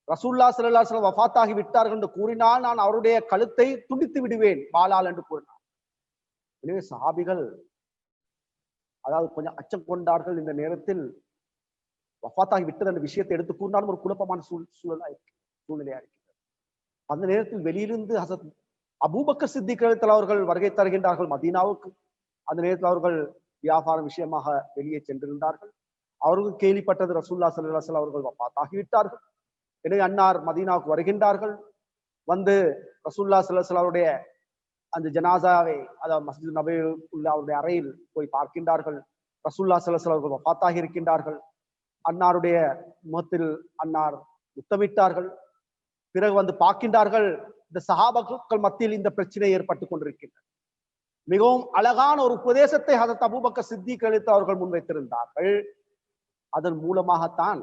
S6: ரசூலுல்லாஹி ஸல்லல்லாஹு அலைஹி வஸல்லம் வஃபாத்தாகி விட்டார்கள் என்று கூறினால் நான் அவருடைய கழுத்தை துண்டித்து விடுவேன் வாளால் என்று கூறினார். எனவே சஹாபிகள் அதாவது கொஞ்சம் அச்சம் கொண்டார்கள். இந்த நேரத்தில் வஃபாத்தாகி விட்டது என்ற விஷயத்தை எடுத்து கூறினாலும் ஒரு குழப்பமான சூழ்நிலையா இருக்கிறது. அந்த நேரத்தில் வெளியிலிருந்து ஹஸரத் அபூபக்கர் சித்திக் ரலியல்லாஹு அவர்கள் வருகை தருகின்றார்கள் மதீனாவுக்கு. அந்த நேரத்தில் அவர்கள் வியாபார விஷயமாக வெளியே சென்றிருந்தார்கள். அவர்கள் கேள்விப்பட்டது ரசூலுல்லாஹி ஸல்லல்லாஹு அலைஹி வஸல்லம் அவர்கள் வஃபாத் ஆகிவிட்டார்கள். எனவே அன்னார் மதீனாவுக்கு வருகின்றார்கள். வந்து ரசூலுல்லாஹி ஸல்லல்லாஹு அலைஹி வஸல்லம் அவருடைய அந்த ஜனாசாவை அதாவது மஸ்ஜித் நபவியில் உள்ள அவருடைய அறையில் போய் பார்க்கின்றார்கள். ரசூலுல்லாஹி ஸல்லல்லாஹு அலைஹி வஸல்லம் அவர்கள் வஃபாத் ஆகி இருக்கின்றார்கள். அன்னாருடைய முகத்தில் அன்னார் முத்தமிட்டார்கள். பிறகு வந்து பார்க்கின்றார்கள், இந்த சஹாபாக்கள் மத்தியில் இந்த பிரச்சனை ஏற்பட்டு கொண்டிருக்கின்றது. மிகவும் அழகான ஒரு உபதேசத்தை ஹஸரத் அபூபக்கர் சித்திக் ரலியல்லாஹு அவர்கள் முன்வைத்திருந்தார்கள். அதன் மூலமாகத்தான்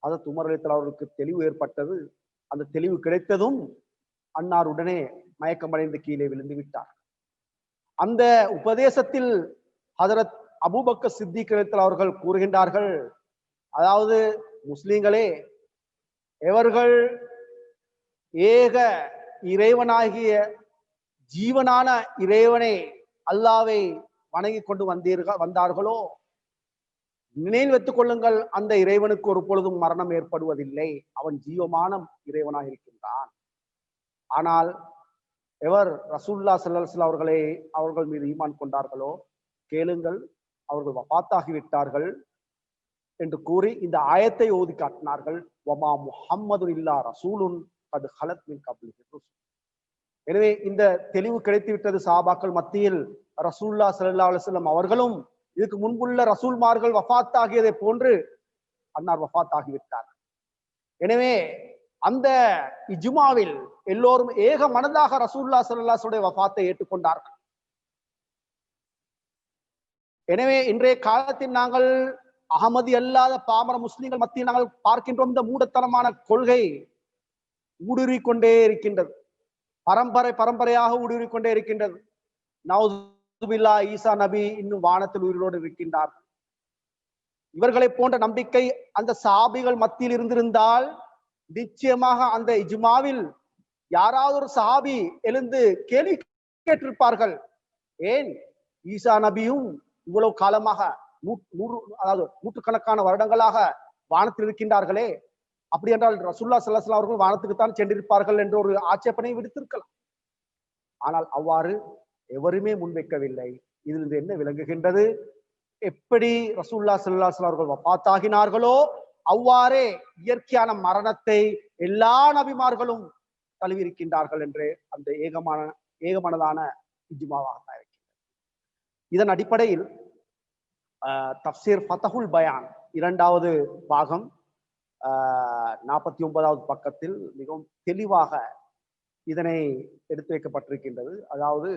S6: ஹஸரத் உமர் ரலியல்லாஹு அவர்களுக்கு தெளிவு ஏற்பட்டது. அந்த தெளிவு கிடைத்ததும் அன்னார் உடனே மயக்கமடைந்து கீழே விழுந்து விட்டார். அந்த உபதேசத்தில் ஹஸரத் அபூபக்கர் சித்திக் ரலியல்லாஹு அவர்கள் கூறுகின்றார்கள், அதாவது முஸ்லிம்களே, எவர்கள் ஏக இறைவனாகிய ஜீவனான இறைவனை அல்லாவை வணங்கி கொண்டு வந்தார்களோ நினைவில் வைத்துக் கொள்ளுங்கள், அந்த இறைவனுக்கு ஒரு பொழுதும் மரணம் ஏற்படுவதில்லை. அவன் ஜீவமான இறைவனாக இருக்கின்றான். ஆனால் எவர் ரசூலுல்லாஹி ஸல்லல்லாஹு அலைஹி வஸல்லம் அவர்கள் மீது ஈமான் கொண்டார்களோ கேளுங்கள், அவர்கள் வஃபாத்தாகிவிட்டார்கள் என்று கூறி இந்த ஆயத்தை ஓதி காட்டினார்கள். வமா முஹம்மது இல்லா ரசூலுன் கத் ஹலத் மின் கப்லிஹி ருசுல். எனவே இந்த தெளிவு கிடைத்து விட்டது சஹாபாக்கள் மத்தியில். ரசூலுல்லாஹி ஸல்லல்லாஹு அலைஹி வஸல்லம் அவர்களும் இதுக்கு முன்புள்ள ரசூல்மார்கள் வஃபாத்தாகியதை போன்று அன்னார் வஃபாத்தாகிவிட்டார். எனவே அந்த இஜ்மாவில் எல்லோரும் ஏக மனதாக ரசூலுல்லாஹி ஸல்லல்லாஹு அலைஹி வஸல்லம் வஃபாத்தை ஏற்றுக்கொண்டார்கள். எனவே இன்றைய காலத்தில் நாங்கள் அகமதி அல்லாத பாமர முஸ்லிம்கள் மத்தியில் நாங்கள் பார்க்கின்றோம், இந்த மூடத்தனமான கொள்கை ஊடுருவிக் கொண்டே இருக்கின்றது. பரம்பரையாக ஊடுருவிக் கொண்டே இருக்கின்றது. நவுதுபில்லா, ஈசா நபி இன்னும் வானத்தில் உயிரோடு இருக்கின்றார். இவர்களை போன்ற நம்பிக்கை அந்த சஹாபிகள் மத்தியில் இருந்திருந்தால் நிச்சயமாக அந்த இஜ்மாவில் யாராவது ஒரு சஹாபி எழுந்து கேள்வி கேட்டிருப்பார்கள். ஏன் ஈசா நபியும் இவ்வளவு காலமாக நூற்றுக்கணக்கான வருடங்களாக வானத்தில் இருக்கின்றார்களே, அப்படி என்றால் ரசூலுல்லாஹி ஸல்லல்லாஹு அலைஹி வஸல்லம் அவர்கள் வானத்துக்குத்தான் சென்றிருப்பார்கள் என்ற ஒரு ஆட்சேபனை விடுத்திருக்கலாம். ஆனால் அவ்வாறு எவருமே முன்வைக்கவில்லை. இதிலிருந்து என்ன விளங்குகின்றது? எப்படி ரசூலுல்லாஹி ஸல்லல்லாஹு அலைஹி வஸல்லம் அவர்கள் வஃபாத்தாகினார்களோ அவ்வாறே இயற்கையான மரணத்தை எல்லா நபிமார்களும் தழுவியிருக்கின்றார்கள் என்று அந்த ஏகமனதான இஜ்மாவாக இருக்கிறது. இதன் அடிப்படையில் தஃப்சீர் ஃபதஹுல் பயான் 2வது பாகம் 49வது பக்கத்தில் மிகவும் தெளிவாக இதனை எடுத்து வைக்கப்பட்டிருக்கின்றது. அதாவது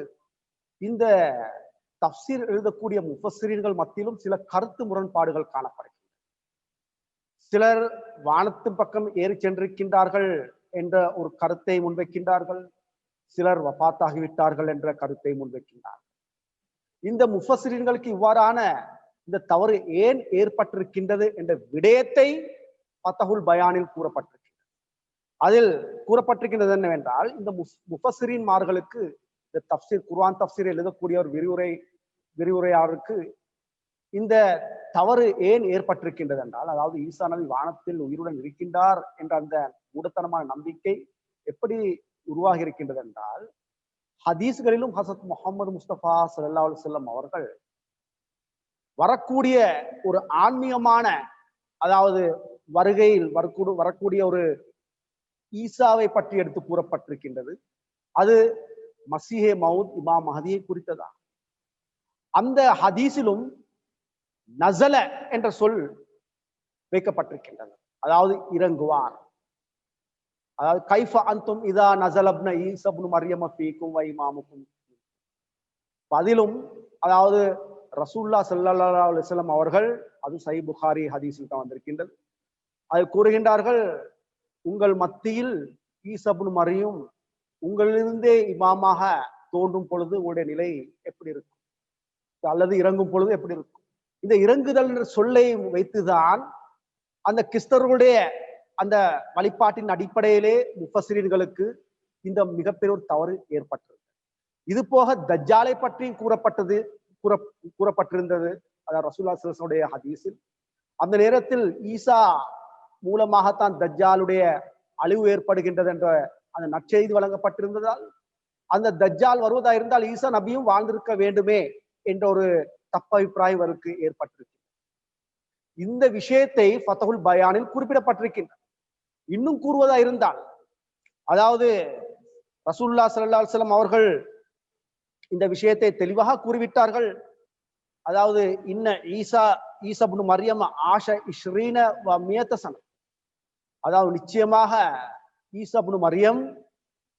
S6: இந்த தஃப்சீர் எழுதக்கூடிய முஃபஸ்ஸிரீன்கள் மத்தியிலும் சில கருத்து முரண்பாடுகள் காணப்படுகின்றன. சிலர் வானத்தின் பக்கம் ஏறி சென்றிருக்கின்றார்கள் என்ற ஒரு கருத்தை முன்வைக்கின்றார்கள். சிலர் வஃபாத்தாகிவிட்டார்கள் என்ற கருத்தை முன்வைக்கின்றார்கள். இந்த முஃபஸ்ஸிரீன்களுக்கு இவ்வாறான இந்த தவறு ஏன் ஏற்பட்டிருக்கின்றது என்ற விடயத்தை ஃபதஹுல் பயானில் கூறப்பட்டிருக்கின்றது. அதில் கூறப்பட்டிருக்கின்றது என்னவென்றால், இந்த முஃபஸ்ஸிரீன்மார்களுக்கு இந்த தஃப்சீர், குர்ஆன் தஃப்சீர் எழுதக்கூடிய ஒரு விரிவுரையாளருக்கு இந்த தவறு ஏன் ஏற்பட்டிருக்கின்றது என்றால், அதாவது ஈசா நபி வானத்தில் உயிருடன் இருக்கின்றார் என்ற அந்த மூடத்தனமான நம்பிக்கை எப்படி உருவாகி இருக்கின்றது என்றால், ஹதீஸ்களிலும் ஹஸரத் முஹம்மது முஸ்தபா ஸல்லல்லாஹு அலைஹி வஸல்லம் அவர்கள் வரக்கூடிய ஒரு ஆன்மீகமான, அதாவது வருகையில் வரக்கூடிய ஒரு ஈசாவை பற்றி எடுத்து கூறப்பட்டிருக்கின்றது. அது மசீஹே மவுத், இமாம் மஹதியை குறித்ததா. அந்த ஹதீஸிலும் நஸல என்ற சொல் வைக்கப்பட்டிருக்கின்றது. அதாவது இறங்குவார். அதாவது கைஃப அன்தும் இதா நஸல இப்ன ஈஸா இப்னு மர்யம ஃபீக்கும் வ இமாமுக்கும். அதிலும் அதாவது ரசூலுல்லாஹி ஸல்லல்லாஹு அலைஹி வஸல்லம் அவர்கள், அது சஹீஹ் புகாரி ஹதீஸில் தான் வந்திருக்கின்றது, அது கூறுகின்றார்கள், உங்கள் மத்தியில் ஈஸா இப்னு மரியம் உங்களிலிருந்தே இமாமாக தோன்றும் பொழுது உங்களுடைய நிலை எப்படி இருக்கும், அல்லது இறங்கும் பொழுது எப்படி இருக்கும். இந்த இறங்குதல் என்ற சொல்லை வைத்துதான் அந்த கிறிஸ்தவர்களுடைய அந்த வழிபாட்டின் அடிப்படையிலே முஃபஸ்ஸிரீன்களுக்கு இந்த மிகப்பெரிய ஒரு தவறு ஏற்பட்டது. இது போக தஜ்ஜாலை பற்றியும் கூறப்பட்டிருந்தது. அதாவது ரசூலுல்லாஹி ஸல்லல்லாஹு அலைஹி வஸல்லம் ஹதீஸில் அந்த நேரத்தில் ஈசா மூலமாகத்தான் தஜ்ஜாலுடைய அழிவு ஏற்படுகின்றது என்ற அந்த நற்செய்தி வழங்கப்பட்டிருந்ததால், அந்த தஜ்ஜால் வருவதா இருந்தால் ஈசா நபியும் வாழ்ந்திருக்க வேண்டுமே என்ற ஒரு தப்பபிப்பிராயம் அவருக்கு ஏற்பட்டிருக்கு. இந்த விஷயத்தை ஃபதஹுல் பயானில் குறிப்பிடப்பட்டிருக்கின்றது. இன்னும் கூறுவதா இருந்தால், அதாவது ரசூலுல்லாஹி ஸல்லல்லாஹு அலைஹி வஸல்லம் அவர்கள் இந்த விஷயத்தை தெளிவாக கூறிவிட்டார்கள். அதாவது இன்ன ஈசா இப்னு மர்யம் ஆஷ 20 வ 100 சன. அதாவது நிச்சயமாக ஈசா இப்னு மர்யம்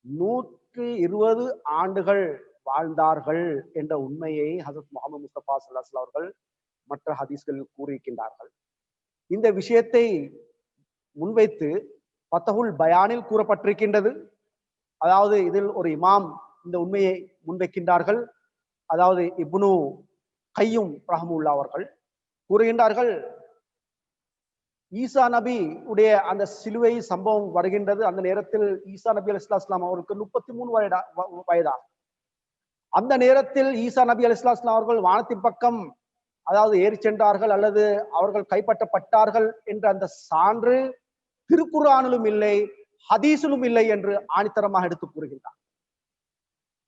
S6: 120 ஆண்டுகள் வாழ்ந்தார்கள் என்ற உண்மையை ஹஸரத் முஹம்மது முஸ்தபா ஸல்லல்லாஹு அலைஹி வஸல்லம் அவர்கள் மற்ற ஹதீஸ்களில் கூறியிருக்கின்றார்கள். இந்த விஷயத்தை முன்வைத்து ஃபதஹுல் பயானில் கூறப்பட்டிருக்கின்றது. அதாவது இதில் ஒரு இமாம் இந்த உண்மையை முன்வைக்கின்றார்கள். அதாவது இப்னு கையும் ரஹ்மத்துல்லாஹி அவர்கள் கூறுகின்றார்கள், ஈசா நபி உடைய அந்த சிலுவை சம்பவம் வருகின்றது. அந்த நேரத்தில் ஈசா நபி அலைஹிஸ்ஸலாம் அவருக்கு 33 வயதாகும். அந்த நேரத்தில் ஈசா நபி அலைஹிஸ்ஸலாம் அவர்கள் வானத்தின் பக்கம் அதாவது ஏறி சென்றார்கள் அல்லது அவர்கள் கைப்பற்றப்பட்டார்கள் என்ற அந்த சான்று திருக்குர்ஆனிலும் இல்லை, ஹதீஸிலும் இல்லை என்று ஆணித்தரமாக எடுத்து கூறுகின்றார்.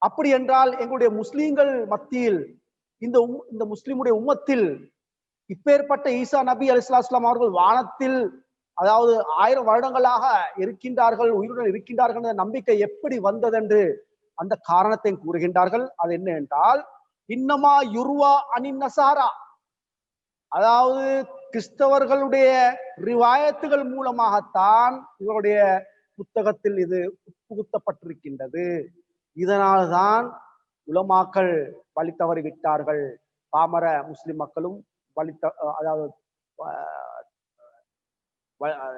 S6: அப்படி என்றால் எங்களுடைய முஸ்லீம்கள் மத்தியில் இந்த முஸ்லிமுடைய உம்மத்தில் இப்பேற்பட்ட ஈசா நபி அலைஹிஸ்ஸலாம் அவர்கள் வானத்தில் அதாவது 1000 வருடங்களாக இருக்கின்றார்கள், உயிருடன் இருக்கின்றார்கள் என்ற நம்பிக்கை எப்படி வந்ததென்று அந்த காரணத்தை கூறுகின்றார்கள். அது என்ன என்றால், இன்னமா யுர்வா அனின் நசாரா, அதாவது கிறிஸ்தவர்களுடைய ரிவாயத்துகள் மூலமாகத்தான் இவருடைய புத்தகத்தில் இது புகுத்தப்பட்டிருக்கின்றது. இதனால்தான் உலமாக்கள் வழி தவறி விட்டார்கள், பாமர முஸ்லிம் மக்களும் அதாவது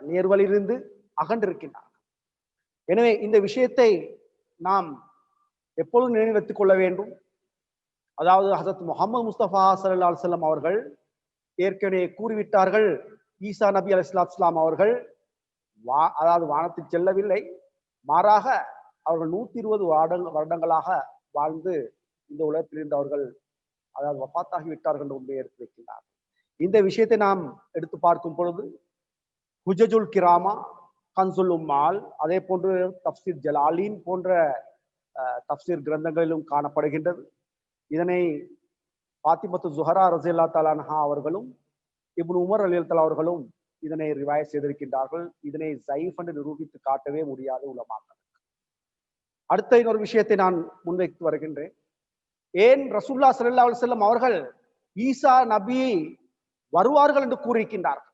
S6: நேர்வழியிலிருந்து அகன்றிருக்கின்றார்கள். எனவே இந்த விஷயத்தை நாம் எப்பொழுதும் நினைவு கொள்ள வேண்டும். அதாவது ஹசரத் முஹம்மது முஸ்தபா ஸல்லல்லாஹு அலைஹி வஸல்லம் அவர்கள் ஏற்கனவே கூறிவிட்டார்கள், ஈசா நபி அலைஹிஸ்ஸலாம் அவர்கள் அதாவது வானத்தில் செல்லவில்லை, மாறாக அவர்கள் 120 வருடங்களாக வாழ்ந்து இந்த உலகத்திலிருந்து அவர்கள் அதாவது வஃபாத்தாகி விட்டார்கள் என்ற உண்மையை எடுத்து வைக்கின்றார். இந்த விஷயத்தை நாம் எடுத்து பார்க்கும் பொழுது ஹுஜஜுல் கிராமா, கன்சுல் உம்மால், அதே போன்று தப்சீர் ஜலாலீன் போன்ற தப்சீர் கிரந்தங்களிலும் காணப்படுகின்றது. இதனை ஃபாத்திமத்து ஸுஹரா ரலியல்லாஹு தஆலா அன்ஹா அவர்களும் இப்னு உமர் ரலியல்லாஹு தஆலா அவர்களும் இதனை ரிவாயத் செய்திருக்கின்றார்கள். இதனை ஸைஃப் என்று நிரூபித்து காட்டவே முடியாத உலமாக்கள். அடுத்த இன்னொரு விஷயத்தை நான் முன்வைத்து வருகின்றேன். ஏன் ரசூலுல்லாஹி ஸல்லல்லாஹு அலைஹி வஸல்லம் அவர்கள் ஈசா நபி வருவார்கள் என்று கூறியிருக்கின்றார்கள்?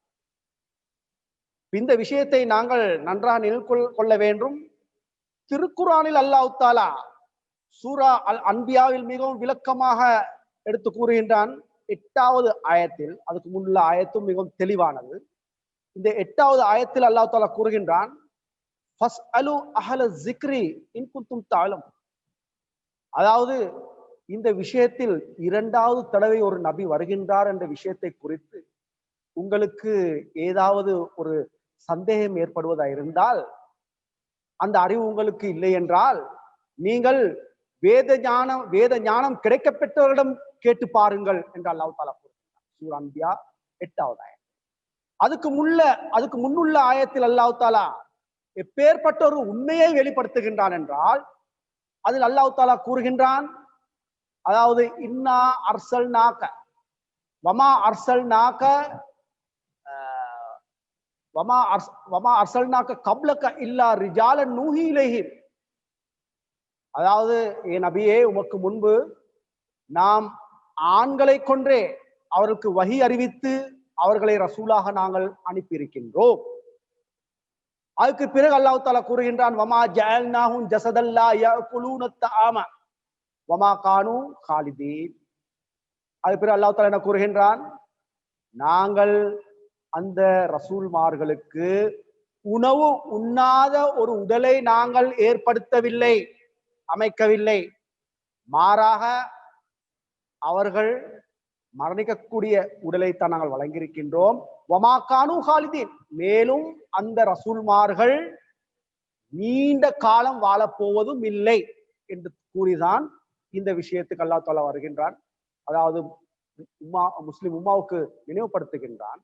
S6: இந்த விஷயத்தை நாங்கள் நன்றாக நினைவு கொள்ள வேண்டும். திருக்குர்ஆனில் அல்லாஹ் தஆலா சூரா அல் அன்பியாவில் மிகவும் விளக்கமாக எடுத்து கூறுகின்றான். 8வது ஆயத்தில், அதுக்கு முன்னுள்ள ஆயத்தும் மிகவும் தெளிவானது. இந்த 8வது ஆயத்தில் அல்லாஹ் தஆலா கூறுகின்றான், ஃபஸ்அலு அஹ்ல ஸிக்ரி இன் குன்தும் தஅலமூன். அதாவது இந்த விஷயத்தில் 2வது தடவை ஒரு நபி வருகின்றார் என்ற விஷயத்தை குறித்து உங்களுக்கு ஏதாவது ஒரு சந்தேகம் ஏற்படுவதா இருந்தால், அந்த அறிவு உங்களுக்கு இல்லை என்றால், நீங்கள் வேத ஞானம் கிடைக்கப்பெற்றவரிடம் கேட்டு பாருங்கள் என்று அல்லாஹ் தஆலா கூறுகிறார். சூரா அன்பியா 8வது ஆயத். அதுக்கு முன்னுள்ள ஆயத்தில் அல்லாஹ் தஆலா எப்பேற்பட்ட ஒரு உண்மையை வெளிப்படுத்துகின்றான் என்றால், அதில் அல்லாஹ் தஆலா கூறுகின்றான், அதாவது இன்னா அர்சல்நாக வமா அர்சல்நாக வமா அர்சல்நாக கப்லக இல்லா ரிஜாலன் நூஹி இலைஹிம். அதாவது ஏ நபியே, உமக்கு முன்பு நாம் ஆண்களை கொன்றே அவர்களுக்கு வஹி அறிவித்து அவர்களை ரசூலாக நாங்கள் அனுப்பியிருக்கின்றோம். அதுக்கு பிறகு அல்லாஹ் தஆலா கூறுகின்றான், வமா ஜஅல்நாஹும் ஜஸதல்லா யஅகுலூன தஆம வமா கானூ காலிதீன். அதுக்கு பிறகு அல்லாஹ் தஆலா என்ன கூறுகின்றான், நாங்கள் அந்த ரசூல்மார்களுக்கு உணவு உண்ணாத ஒரு உடலை நாங்கள் ஏற்படுத்தவில்லை, அமைக்கவில்லை. மாறாக அவர்கள் மரணிக்கக்கூடிய உடலைத்தான் நாங்கள் வழங்கியிருக்கின்றோம். வமா கானூ காலிதீன், மேலும் அந்த ரசூல்மார்கள் நீண்ட காலம் வாழப்போவதும் இல்லை என்று கூறிதான் இந்த விஷயத்துக்கு அல்லாஹ் தஆலா வருகின்றான். அதாவது முஸ்லிம் உம்மாவுக்கு நினைவுபடுத்துகின்றான்.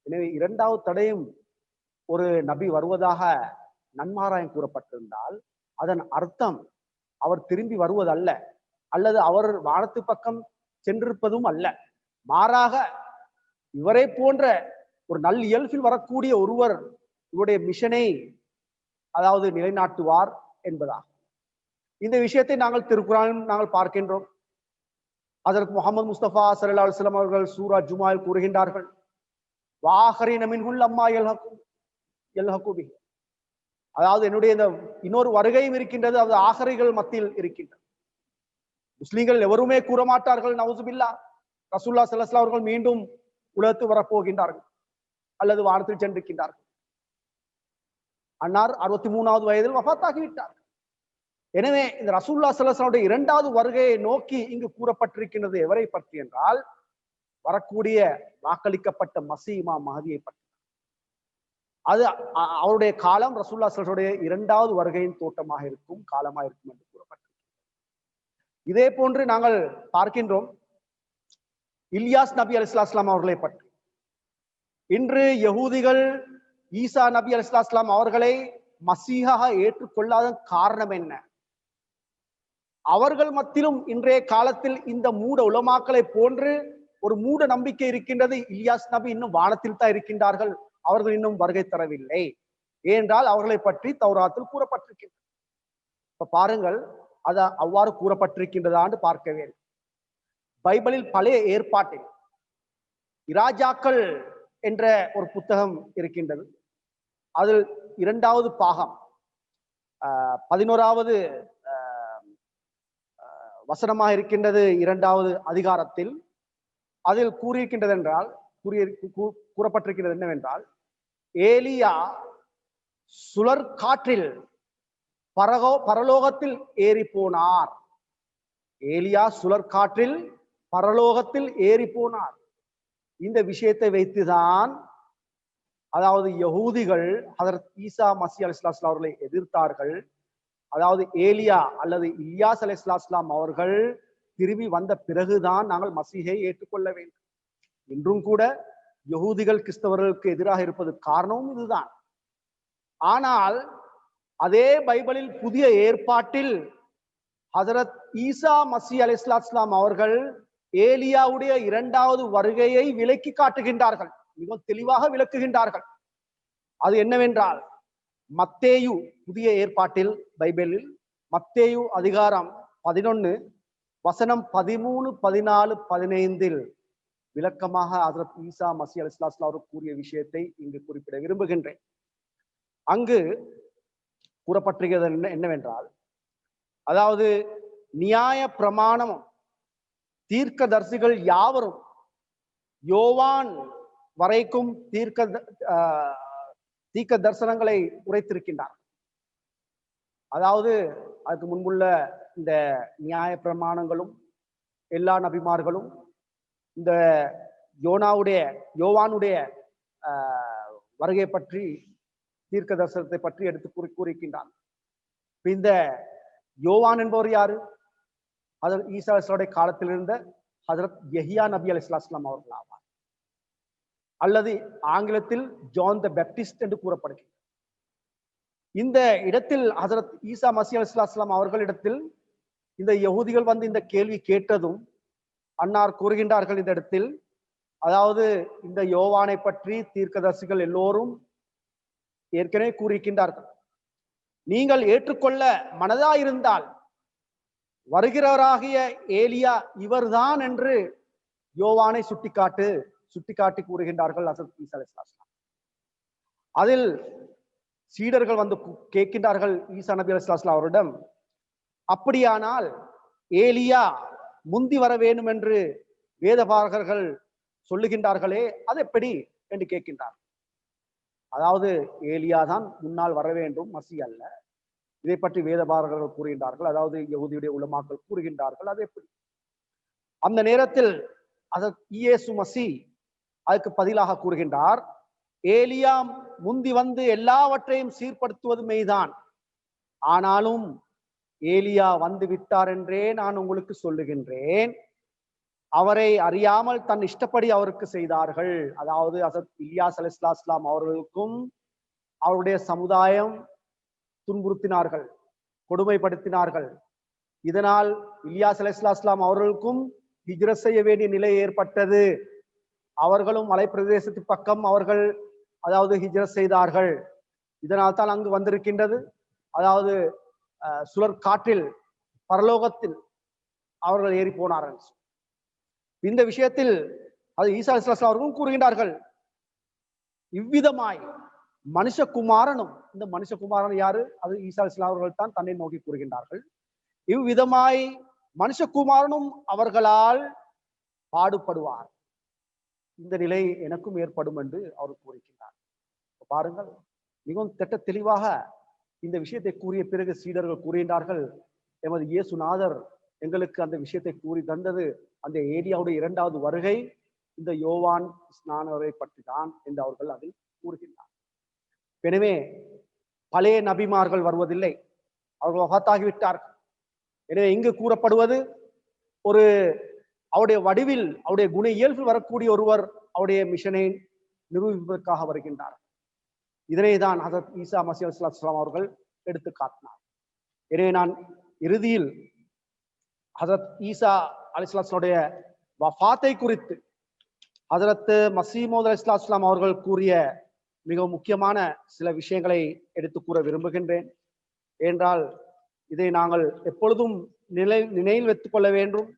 S6: எனவே 2வது தடையும் ஒரு நபி வருவதாக நன்மாராயம் கூறப்பட்டிருந்தால், அதன் அர்த்தம் அவர் திரும்பி வருவதல்ல, அல்லது அவர் வானத்து பக்கம் சென்றிருப்பதும் அல்ல. மாறாக இவரை போன்ற ஒரு நல் இயல்பில் வரக்கூடிய ஒருவர் இவருடைய மிஷனை அதாவது நிலைநாட்டுவார் என்பதாக இந்த விஷயத்தை நாங்கள் திருக்குர்ஆனில் நாங்கள் பார்க்கின்றோம். ஹஜ்ரத் முஹம்மது முஸ்தபா ஸல்லல்லாஹு அலைஹி வஸல்லம் அவர்கள் சூரா ஜுமாவில் கூறுகின்றார்கள், வாஹரீன மின்ஹும் லம்மா யல்ஹகு பிஹி. அதாவது என்னுடைய இந்த இன்னொரு வருகையும் இருக்கின்றது, அது ஆகரிகள் மத்தியில் இருக்கின்றது. முஸ்லிம்கள் எவருமே கூற மாட்டார்கள், நவுசுபில்லா, ரசூலுல்லாஹி ஸல்லல்லாஹு அலைஹி வஸல்லம் அவர்கள் மீண்டும் உலகத்து வரப்போகின்றார்கள் அல்லது வானத்தில் சென்றிருக்கின்றார்கள். அன்னார் 63வது வயதில் வஃபாத்தாகிவிட்டார். எனவே இந்த ரசூலுல்லாஹி ஸல்லல்லாஹு அலைஹி வஸல்லம் 2வது வருகையை நோக்கி இங்கு கூறப்பட்டிருக்கின்றது எவரை பற்றி என்றால், வரக்கூடிய வாக்களிக்கப்பட்ட மஸீஹ் இமாம் மஹதியை பற்றி. அது அவருடைய காலம் ரசூலுல்லாஹி ஸல்லல்லாஹு அலைஹி வஸல்லம் 2வது வருகையின் தோட்டமாக இருக்கும், காலமாக இருக்கும் என்று கூறப்பட்டிருக்கிறது. இதே போன்று நாங்கள் பார்க்கின்றோம் இல்யாஸ் நபி அலைஹிஸ்ஸலாம் அவர்களை பற்றி. இன்று யகூதிகள் ஈசா நபி அலைஹிஸ்ஸலாம் அவர்களை மசீஹாக ஏற்றுக்கொள்ளாத காரணம் என்ன? அவர்கள் மத்தியிலும் இன்றைய காலத்தில் இந்த மூட உலமாக்களை போன்று ஒரு மூட நம்பிக்கை இருக்கின்றது. இலியாஸ் நபி இன்னும் வானத்தில் தான் இருக்கின்றார்கள், அவர்கள் இன்னும் வருகை தரவில்லை ஏனென்றால் அவர்களை பற்றி தௌராத்தில் கூறப்பட்டிருக்கின்றது. இப்ப பாருங்கள், அது அவ்வாறு கூறப்பட்டிருக்கின்றதான்னு பார்க்க வேண்டும். பைபிளில் பழைய ஏற்பாட்டில் இராஜாக்கள் என்ற ஒரு புத்தகம் இருக்கின்றது. அதில் 2வது பாகம் 11வது வசனமாக இருக்கின்றது. 2வது அதிகாரத்தில் அதில் கூறியிருக்கின்றது என்றால் கூறப்பட்டிருக்கிறது என்னவென்றால், ஏலியா சுழற் காற்றில் பரலோகத்தில் ஏறி போனார். ஏலியா சுழற் காற்றில் பரலோகத்தில் ஏறி போனார். இந்த விஷயத்தை வைத்துதான் அதாவது யகூதிகள் ஹதரத் ஈசா மஸீஹ் அலைஹிஸ்ஸலாம் அவர்களை எதிர்த்தார்கள். அதாவது ஏலியா அல்லது இலியாஸ் அலைஹிஸ்ஸலாம் அவர்கள் திரும்பி வந்த பிறகுதான் நாங்கள் மசீஹை ஏற்றுக்கொள்ள வேண்டும். இன்றும் கூட யகூதிகள் கிறிஸ்தவர்களுக்கு எதிராக இருப்பது காரணமும் இதுதான். ஆனால் அதே பைபிளில் புதிய ஏற்பாட்டில் ஹதரத் ஈசா மஸீஹ் அலைஹிஸ்ஸலாம் அவர்கள் ஏலியாவுடைய 2வது வருகையை விளக்கி காட்டுகின்றார்கள், மிகவும் தெளிவாக விளக்குகின்றார்கள். அது என்னவென்றால், மத்தேயு புதிய ஏற்பாட்டில் பைபிளில் மத்தேயு அதிகாரம் 11 வசனம் 13, 14, 15 விளக்கமாக ஹதரத் ஈசா மஸீஹ் அலைஹிஸ்ஸலாம் அவர்கள் கூறிய விஷயத்தை இங்கு குறிப்பிட விரும்புகின்றேன். அங்கு கூறப்பட்டிருக்கிறது என்னவென்றால், அதாவது நியாய பிரமாணமும் தீர்க்கதரிசிகள் யாவரும் யோவான் வரைக்கும் தீர்க்க தரிசனங்களை உரைத்திருக்கின்றார். அதாவது அதுக்கு முன்புள்ள இந்த நியாய பிரமாணங்களும் எல்லா நபிமார்களும் இந்த யோவானுடைய வருகை பற்றி தீர்க்க தரிசனத்தை பற்றி எடுத்து கூறியிருக்கின்றான். இந்த யோவான் என்பவர் யாரு? ஹதரத் ஈசா அலைஹிஸ்ஸலாமுடைய காலத்தில் இருந்த ஹதரத் யஹ்யா நபி அலைஹிஸ்ஸலாம் அவர்கள் ஆவார். அல்லது ஆங்கிலத்தில் ஜான் த பேப்டிஸ்ட் என்று கூறப்படுகிறது. இந்த இடத்தில் ஹதரத் ஈசா மஸீஹ் அலைஹிஸ்ஸலாம் அவர்களிடத்தில் இந்த யகூதிகள் வந்து இந்த கேள்வி கேட்டதும் அன்னார் கூறுகின்றார்கள் இந்த இடத்தில், அதாவது இந்த யோவானை பற்றி தீர்க்கதரிசிகள் எல்லோரும் ஏற்கனவே கூறியிருக்கின்றார்கள். நீங்கள் ஏற்றுக்கொள்ள மனதாயிருந்தால் வருகிறவராகிய ஏலியா இவர்தான் என்று யோவானை சுட்டிக்காட்டி கூறுகின்றார்கள் ஹஸரத் ஈசா அலைஹிஸ்ஸலாம். அதில் சீடர்கள் வந்து கேட்கின்றார்கள் ஈசா நபி அலைஹிஸ்ஸலாம் அவரிடம், அப்படியானால் ஏலியா முந்தி வர வேண்டும் என்று வேதபாரகர்கள் சொல்லுகின்றார்களே, அது எப்படி என்று கேட்கின்றார். அதாவது ஏலியா தான் முன்னால் வர வேண்டும், மஸீஹ் அல்ல. இதை பற்றி வேதபாரகர்கள் கூறுகின்றார்கள், அதாவது யகூதியுடைய உலமாக்கள் கூறுகின்றார்கள். அது எப்படி? அந்த நேரத்தில் இயேசு மஸீஹ் அதுக்கு பதிலாக கூறுகின்றார், ஏலியா முந்தி வந்து எல்லாவற்றையும் சீர்படுத்துவது மெய்தான், ஆனாலும் ஏலியா வந்து விட்டார் என்றே நான் உங்களுக்கு சொல்லுகின்றேன். அவரை அறியாமல் தன் இஷ்டப்படி அவருக்கு செய்தார்கள். அதாவது ஹஸரத் இலியாஸ் அலைஹிஸ்ஸலாம் அவர்களுக்கும் அவருடைய சமுதாயம் துன்புறுத்தினார்கள், கொடுமைப்படுத்தினார்கள். இதனால் இலியாஸ் அலைஹிஸ்ஸலாம் அவர்களுக்கும் ஹிஜ்ரத் செய்ய வேண்டிய நிலை ஏற்பட்டது. அவர்களும் மலை பிரதேசத்து பக்கம் அவர்கள் அதாவது ஹிஜ்ரத் செய்தார்கள். இதனால் தான் அங்கு வந்திருக்கின்றது, அதாவது சுழற் காற்றில் பரலோகத்தில் அவர்கள் ஏறி போனார்கள். இந்த விஷயத்தில் அது ஈசா அலைஹிஸ்ஸலாம் அவர்களும் கூறுகின்றார்கள், இவ்விதமாய் மனுஷகுமாரனும், இந்த மனுஷகுமாரன் யாரு? அது ஈசா அலைஹிஸ்ஸலாம் அவர்கள் தான் தன்னை நோக்கி கூறுகின்றார்கள். இவ்விதமாய் மனுஷகுமாரனும் அவர்களால் பாடுபடுவார், இந்த நிலை எனக்கும் ஏற்படும் என்று அவர் கூறுகின்றார். பாருங்கள், மிகவும் திட்ட தெளிவாக இந்த விஷயத்தை கூறிய பிறகு சீடர்கள் கூறுகின்றார்கள், எமது இயேசுநாதர் எங்களுக்கு அந்த விஷயத்தை கூறி தந்தது அந்த ஏலியாவுடைய 2வது வருகை இந்த யோவான் ஸ்நானரை பற்றி தான் என்று அவர்கள் அதில் கூறுகின்றார். எனவே பழைய நபிமார்கள் வருவதில்லை, அவர்கள் வஃபாத்தாகிவிட்டார்கள். எனவே இங்கு கூறப்படுவது ஒரு அவருடைய வடிவில் அவருடைய குண இயல்பில் வரக்கூடிய ஒருவர் அவருடைய மிஷனை நிரூபிப்பதற்காக வருகின்றார். இதனை தான் ஹஸரத் ஈசா மஸீஹ் அலைஹிஸ்ஸலாம் அவர்கள் எடுத்து காட்டினார். எனவே நான் இறுதியில் ஹசரத் ஈசா அலைஹிஸ்ஸலாமுடைய வஃபாத்தை குறித்து ஹசரத் மஸீஹ் மவ்ஊத் அலைஹிஸ்ஸலாம் அவர்கள் கூறிய மிக முக்கியமான சில விஷயங்களை எடுத்து கூற விரும்புகின்றேன். என்றால் இதை நாங்கள் எப்பொழுதும் நினைவில் வைத்துக் கொள்ள வேண்டும்.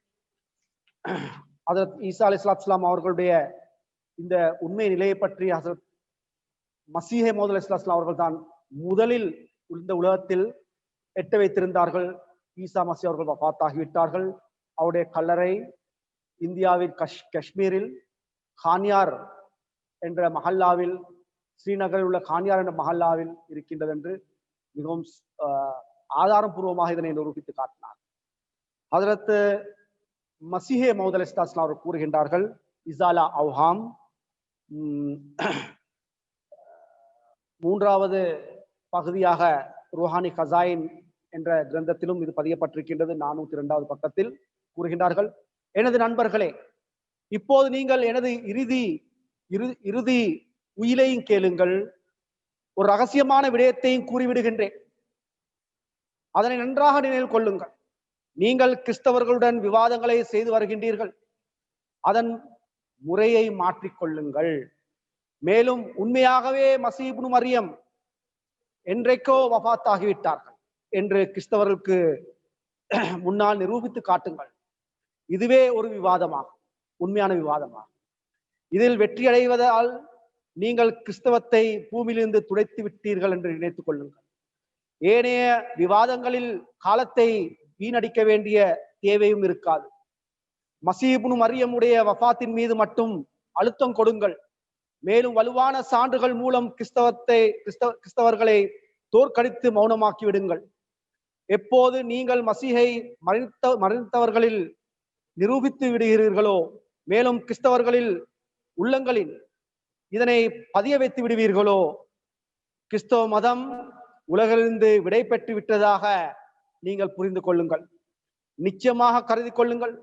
S6: ஹசரத் ஈசா அலைஹிஸ்ஸலாம் அவர்களுடைய இந்த உண்மை நிலையை பற்றி ஹசரத் மஸீஹ் மவ்ஊத் அலைஹிஸ்ஸலாம் அவர்கள் தான் முதலில் இந்த உலகத்தில் எட்ட வைத்திருந்தார்கள். ஈசா மஸீஹ் அவர்கள் வஃபாத்தாகிவிட்டார்கள். அவருடைய கல்லறை இந்தியாவில் காஷ்மீரில் கான்யார் என்ற மஹல்லாவில், ஸ்ரீநகரில் உள்ள கான்யார் என்ற மஹல்லாவில் இருக்கின்றது என்று மிகவும் ஆதாரபூர்வமாக இதனை நிரூபித்து காட்டினார். ஹஜரத் மஸீஹ் மவ்ஊத் அலைஹிஸ்ஸலாம் அவர்கள் கூறுகின்றார்கள், இஸாலா அவ்ஹாம் மூன்றாவது பகுதியாக ருஹானி கசாயின் என்ற கிரந்தத்திலும் இது பதியப்பட்டிருக்கின்றது. 402வது பக்கத்தில் கூறுகின்றார்கள், எனது நண்பர்களே, இப்போது நீங்கள் எனது இறுதி உயிலையும் கேளுங்கள். ஒரு ரகசியமான விடயத்தையும் கூறிவிடுகின்றேன், அதனை நன்றாக நினைவில் கொள்ளுங்கள். நீங்கள் கிறிஸ்தவர்களுடன் விவாதங்களை செய்து வருகின்றீர்கள், அதன் முறையை மாற்றிக்கொள்ளுங்கள். மேலும் உண்மையாகவே மஸீஹ் இப்னு மரியம் என்றைக்கோ வஃபாத் ஆகிவிட்டார்கள் என்று கிறிஸ்தவர்களுக்கு முன்னால் நிரூபித்து காட்டுங்கள். இதுவே ஒரு விவாதமாகும், உண்மையான விவாதமாகும். இதில் வெற்றி அடைவதால் நீங்கள் கிறிஸ்தவத்தை பூமியிலிருந்து துடைத்து விட்டீர்கள் என்று நினைத்துக் கொள்ளுங்கள். ஏனைய விவாதங்களில் காலத்தை வீணடிக்க வேண்டிய தேவையும் இருக்காது. மஸீஹ் இப்னு மரியமுடைய வஃபாத்தின் மீது மட்டும் அழுத்தம் கொடுங்கள். மேலும் வலுவான சான்றுகள் மூலம் கிறிஸ்தவர்களை தோற்கடித்து மௌனமாக்கி விடுங்கள். எப்போது நீங்கள் மஸீஹை மரணித்தவர்களில் நிரூபித்து விடுகிறீர்களோ, மேலும் கிறிஸ்தவர்களில் உள்ளங்களில் இதனை பதிய வைத்து விடுவீர்களோ, கிறிஸ்தவ மதம் உலகிலிருந்து விடை பெற்று விட்டதாக நீங்கள் புரிந்து கொள்ளுங்கள். நிச்சயமாக கருதி கொள்ளுங்கள்,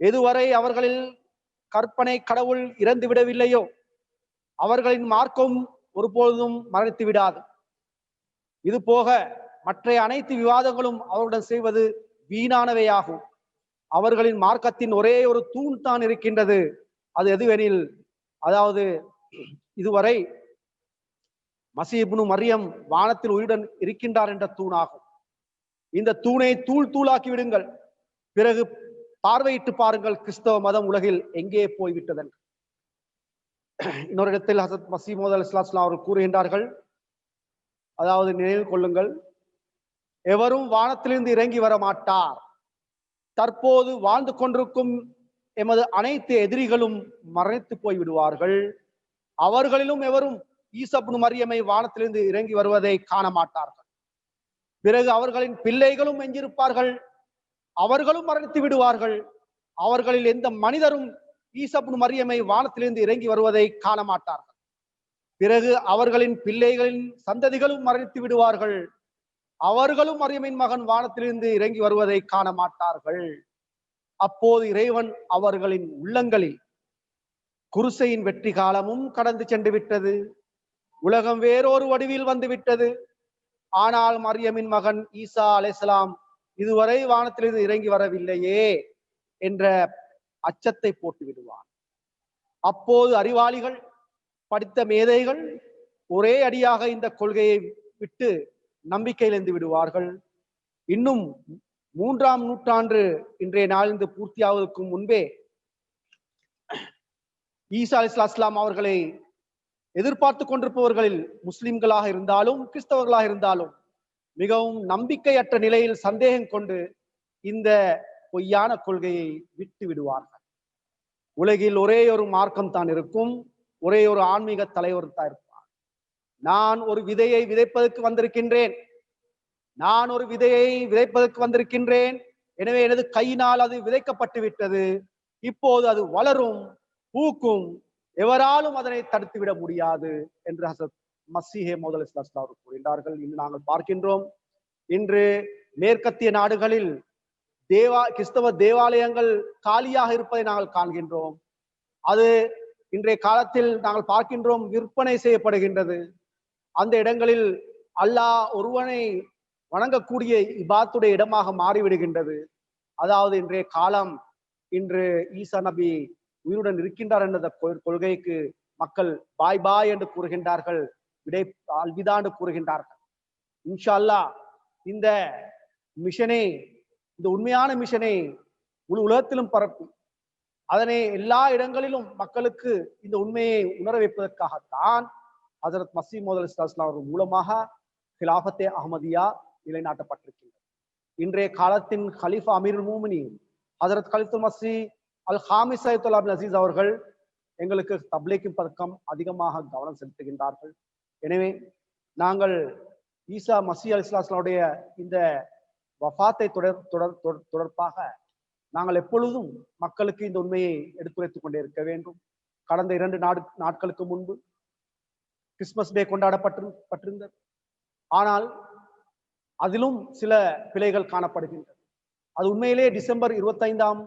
S6: எதுவரை அவர்களில் கற்பனை கடவுள் இறந்து விடவில்லையோ அவர்களின் மார்க்கம் ஒருபொழுதும் மரணித்து விடாது. இது போக மற்ற அனைத்து விவாதங்களும் அவருடன் செய்வது வீணானவையாகும். அவர்களின் மார்க்கத்தின் ஒரே ஒரு தூண் தான் இருக்கின்றது. அது எதுவெனில், அதாவது இதுவரை மஸீஹ் இப்னு மரியம் வானத்தில் உயிருடன் இருக்கின்றார் என்ற தூணாகும். இந்த தூணை தூளாக்கி விடுங்கள். பிறகு பார்வையிட்டு பாருங்கள், கிறிஸ்தவ மதம் உலகில் எங்கே போய்விட்டதென்று. இன்னொரு இடத்தில் ஹசரத் மஸீஹ் மவ்ஊத் அலைஹிஸ்ஸலாம் அவர்கள் கூறுகின்றார்கள், அதாவது நினைவில் கொள்ளுங்கள், எவரும் வானத்திலிருந்து இறங்கி வர மாட்டார். தற்போது வாழ்ந்து கொண்டிருக்கும் எமது அனைத்து எதிரிகளும் மரணித்து போய் விடுவார்கள். அவர்களிலும் எவரும் ஈசா இப்னு மரியமை வானத்திலிருந்து இறங்கி வருவதை காண மாட்டார்கள். பிறகு அவர்களின் பிள்ளைகளும் எஞ்சிருப்பார்கள், அவர்களும் மரணித்து விடுவார்கள். அவர்களில் எந்த மனிதரும் ஈசா இப்னு மரியமை வானத்திலிருந்து இறங்கி வருவதை காண மாட்டார்கள். பிறகு அவர்களின் பிள்ளைகளின் சந்ததிகளும் மரணித்து விடுவார்கள். அவர்களும் மரியமின் மகன் வானத்திலிருந்து இறங்கி வருவதை காண மாட்டார்கள். அப்போது இறைவன் அவர்களின் உள்ளங்களில் குருசையின் வெற்றி காலமும் கடந்து சென்று விட்டது. உலகம் வேறொரு வடிவில் வந்து விட்டது. ஆனால் மரியமின் மகன் ஈசா அலைஹிஸ்ஸலாம் இதுவரை வானத்திலிருந்து இறங்கி வரவில்லையே என்ற அச்சத்தை போட்டு விடுவான். அப்போது அறிவாளிகள், படித்த மேதைகள் ஒரே அடியாக இந்த கொள்கையை விட்டு நம்பிக்கையிலிருந்து விடுவார்கள். இன்னும் 3ஆம் நூற்றாண்டு இன்றைய நாளிலிருந்து பூர்த்தியாவதற்கு முன்பே ஈசா அலைஹிஸ்ஸலாம் அவர்களை எதிர்பார்த்து கொண்டிருப்பவர்களில் முஸ்லிம்களாக இருந்தாலும் கிறிஸ்தவர்களாக இருந்தாலும் மிகவும் நம்பிக்கையற்ற நிலையில் சந்தேகம் கொண்டு இந்த பொய்யான கொள்கையை விட்டு விடுவார்கள். உலகில் ஒரே ஒரு மார்க்கம் தான் இருக்கும், ஒரே ஒரு ஆன்மீக தலைவர் தான் இருப்பார். நான் ஒரு விதையை விதைப்பதற்கு வந்திருக்கின்றேன், எனவே எனது கையினால் அது விதைக்கப்பட்டு விட்டது. இப்போது அது வளரும், பூக்கும், எவராலும் அதனை தடுத்து விட முடியாது என்று ஹசரத் மஸீஹ் மவ்ஊத் அலைஹிஸ்ஸலாம் அவர்கள் கூறினார்கள். இன்று நாங்கள் பார்க்கின்றோம், இன்று மேற்கத்திய நாடுகளில் கிறிஸ்தவ தேவாலயங்கள் காலியாக இருப்பதை நாங்கள் காண்கின்றோம். அது இன்றைய காலத்தில் நாங்கள் பார்க்கின்றோம், விற்பனை செய்யப்படுகின்றது. அந்த இடங்களில் அல்லாஹ் ஒருவனை வணங்கக்கூடிய இபாத்துடைய இடமாக மாறிவிடுகின்றது. அதாவது இன்றைய காலம் இன்று ஈசா நபி உயிருடன் இருக்கின்றார் என்ற கொள்கைக்கு மக்கள் பாய் பாய் என்று கூறுகின்றார்கள், விடை அல்விதா என்று கூறுகின்றார்கள். இன்ஷா அல்லாஹ் இந்த மிஷனை, இந்த உண்மையான மிஷனை முழு உலகத்திலும் பரப்பி அதனை எல்லா இடங்களிலும் மக்களுக்கு இந்த உண்மையை உணர வைப்பதற்காகத்தான் ஹஜரத் மஸீஹ் மவ்ஊத் அலைஹிஸ்ஸலாம் அவர்கள் மூலமாக கிலாஃபத்தே அஹ்மதியா நிலைநாட்டப்பட்டிருக்கின்றது. இன்றைய காலத்தின் ஹலீஃபா அமீருல் மூமினீன் ஹஜரத் கலிஃபத்துல் மஸீஹ் அல் ஹாமிஸ் சையதுல்லாஹ் பின் அசீஸ் அவர்கள் எங்களுக்கு தப்லீகின் பக்கம் அதிகமாக கவனம் செலுத்துகின்றார்கள். எனவே நாங்கள் ஈசா மஸீஹ் அலைஹிஸ்ஸலாமுடைய இந்த வஃபாத்தை தொடர்பாக நாங்கள் எப்பொழுதும் மக்களுக்கு இந்த உண்மையை எடுத்துரைத்துக் கொண்டே இருக்க வேண்டும். கடந்த 2 நாட்களுக்கு முன்பு கிறிஸ்துமஸ் டே கொண்டாடப்பட்டிருந்தது. ஆனால் அதிலும் சில பிழைகள் காணப்படுகின்றன. அது உண்மையிலே டிசம்பர் 25ஆம்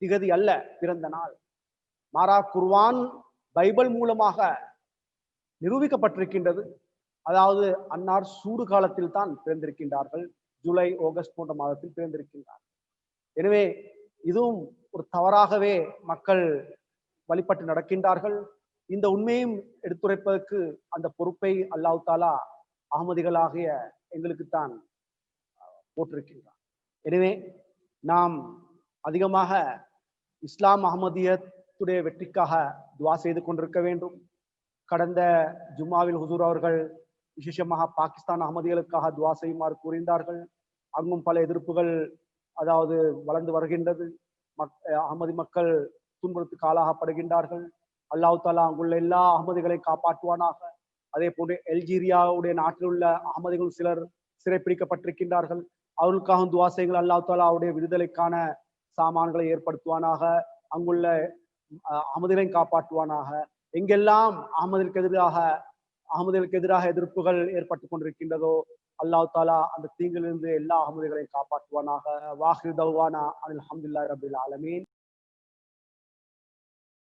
S6: திகதி அல்ல பிறந்த நாள். மாறா குர்ஆன் பைபிள் மூலமாக நிரூபிக்கப்பட்டிருக்கின்றது. அதாவது அன்னார் சூடு காலத்தில் தான் பிறந்திருக்கின்றார்கள், ஜூலை ஆகஸ்ட் போன்ற மாதத்தில் பிறந்திருக்கின்றார்கள். எனவே இதுவும் ஒரு தவறாகவே மக்கள் வழிபட்டு நடக்கின்றார்கள். இந்த உண்மையும் எடுத்துரைப்பதற்கு அந்த பொறுப்பை அல்லாஹ் தாலா அகமதிகளாகிய எங்களுக்குத்தான் போட்டிருக்கின்றார். எனவே நாம் அதிகமாக இஸ்லாம் அஹமதியத்துடைய வெற்றிக்காக துவா செய்து கொண்டிருக்க வேண்டும். கடந்த ஜும்மாவில் ஹுசூர் அவர்கள் விசேஷமாக பாகிஸ்தான் அகமதிகளுக்காக துவா செய்யுமாறு கூறினார்கள். அங்கும் பல எதிர்ப்புகள் அதாவது வளர்ந்து வருகின்றது. அகமதி மக்கள் துன்புறுத்துக்கு ஆளாகப்படுகின்றார்கள். அல்லாஹ் தாலா அங்குள்ள எல்லா அகமதிகளை காப்பாற்றுவானாக. அதே போன்று அல்ஜீரியாவுடைய நாட்டில் உள்ள அகமதிகள் சிலர் சிறைப்பிடிக்கப்பட்டிருக்கின்றார்கள். அவர்களுக்காக துவா செய்யுங்கள். அல்லாஹ் தாலா அவருடைய விடுதலைக்கான சாமான்களை ஏற்படுத்துவானாக. அங்குள்ள அகமதிகளையும் காப்பாற்றுவானாக. எங்கெல்லாம் அகமதிகளுக்கு எதிராக எதிர்ப்புகள் ஏற்பட்டு கொண்டிருக்கின்றதோ அல்லாஹ் தாலா அந்த தீங்கிலிருந்து எல்லா அகமதிகளையும் காப்பாற்றுவானாக. வாஹிர் தவ்வானா அல்ஹம்துலில்லாஹி ரப்பில் ஆலமீன்.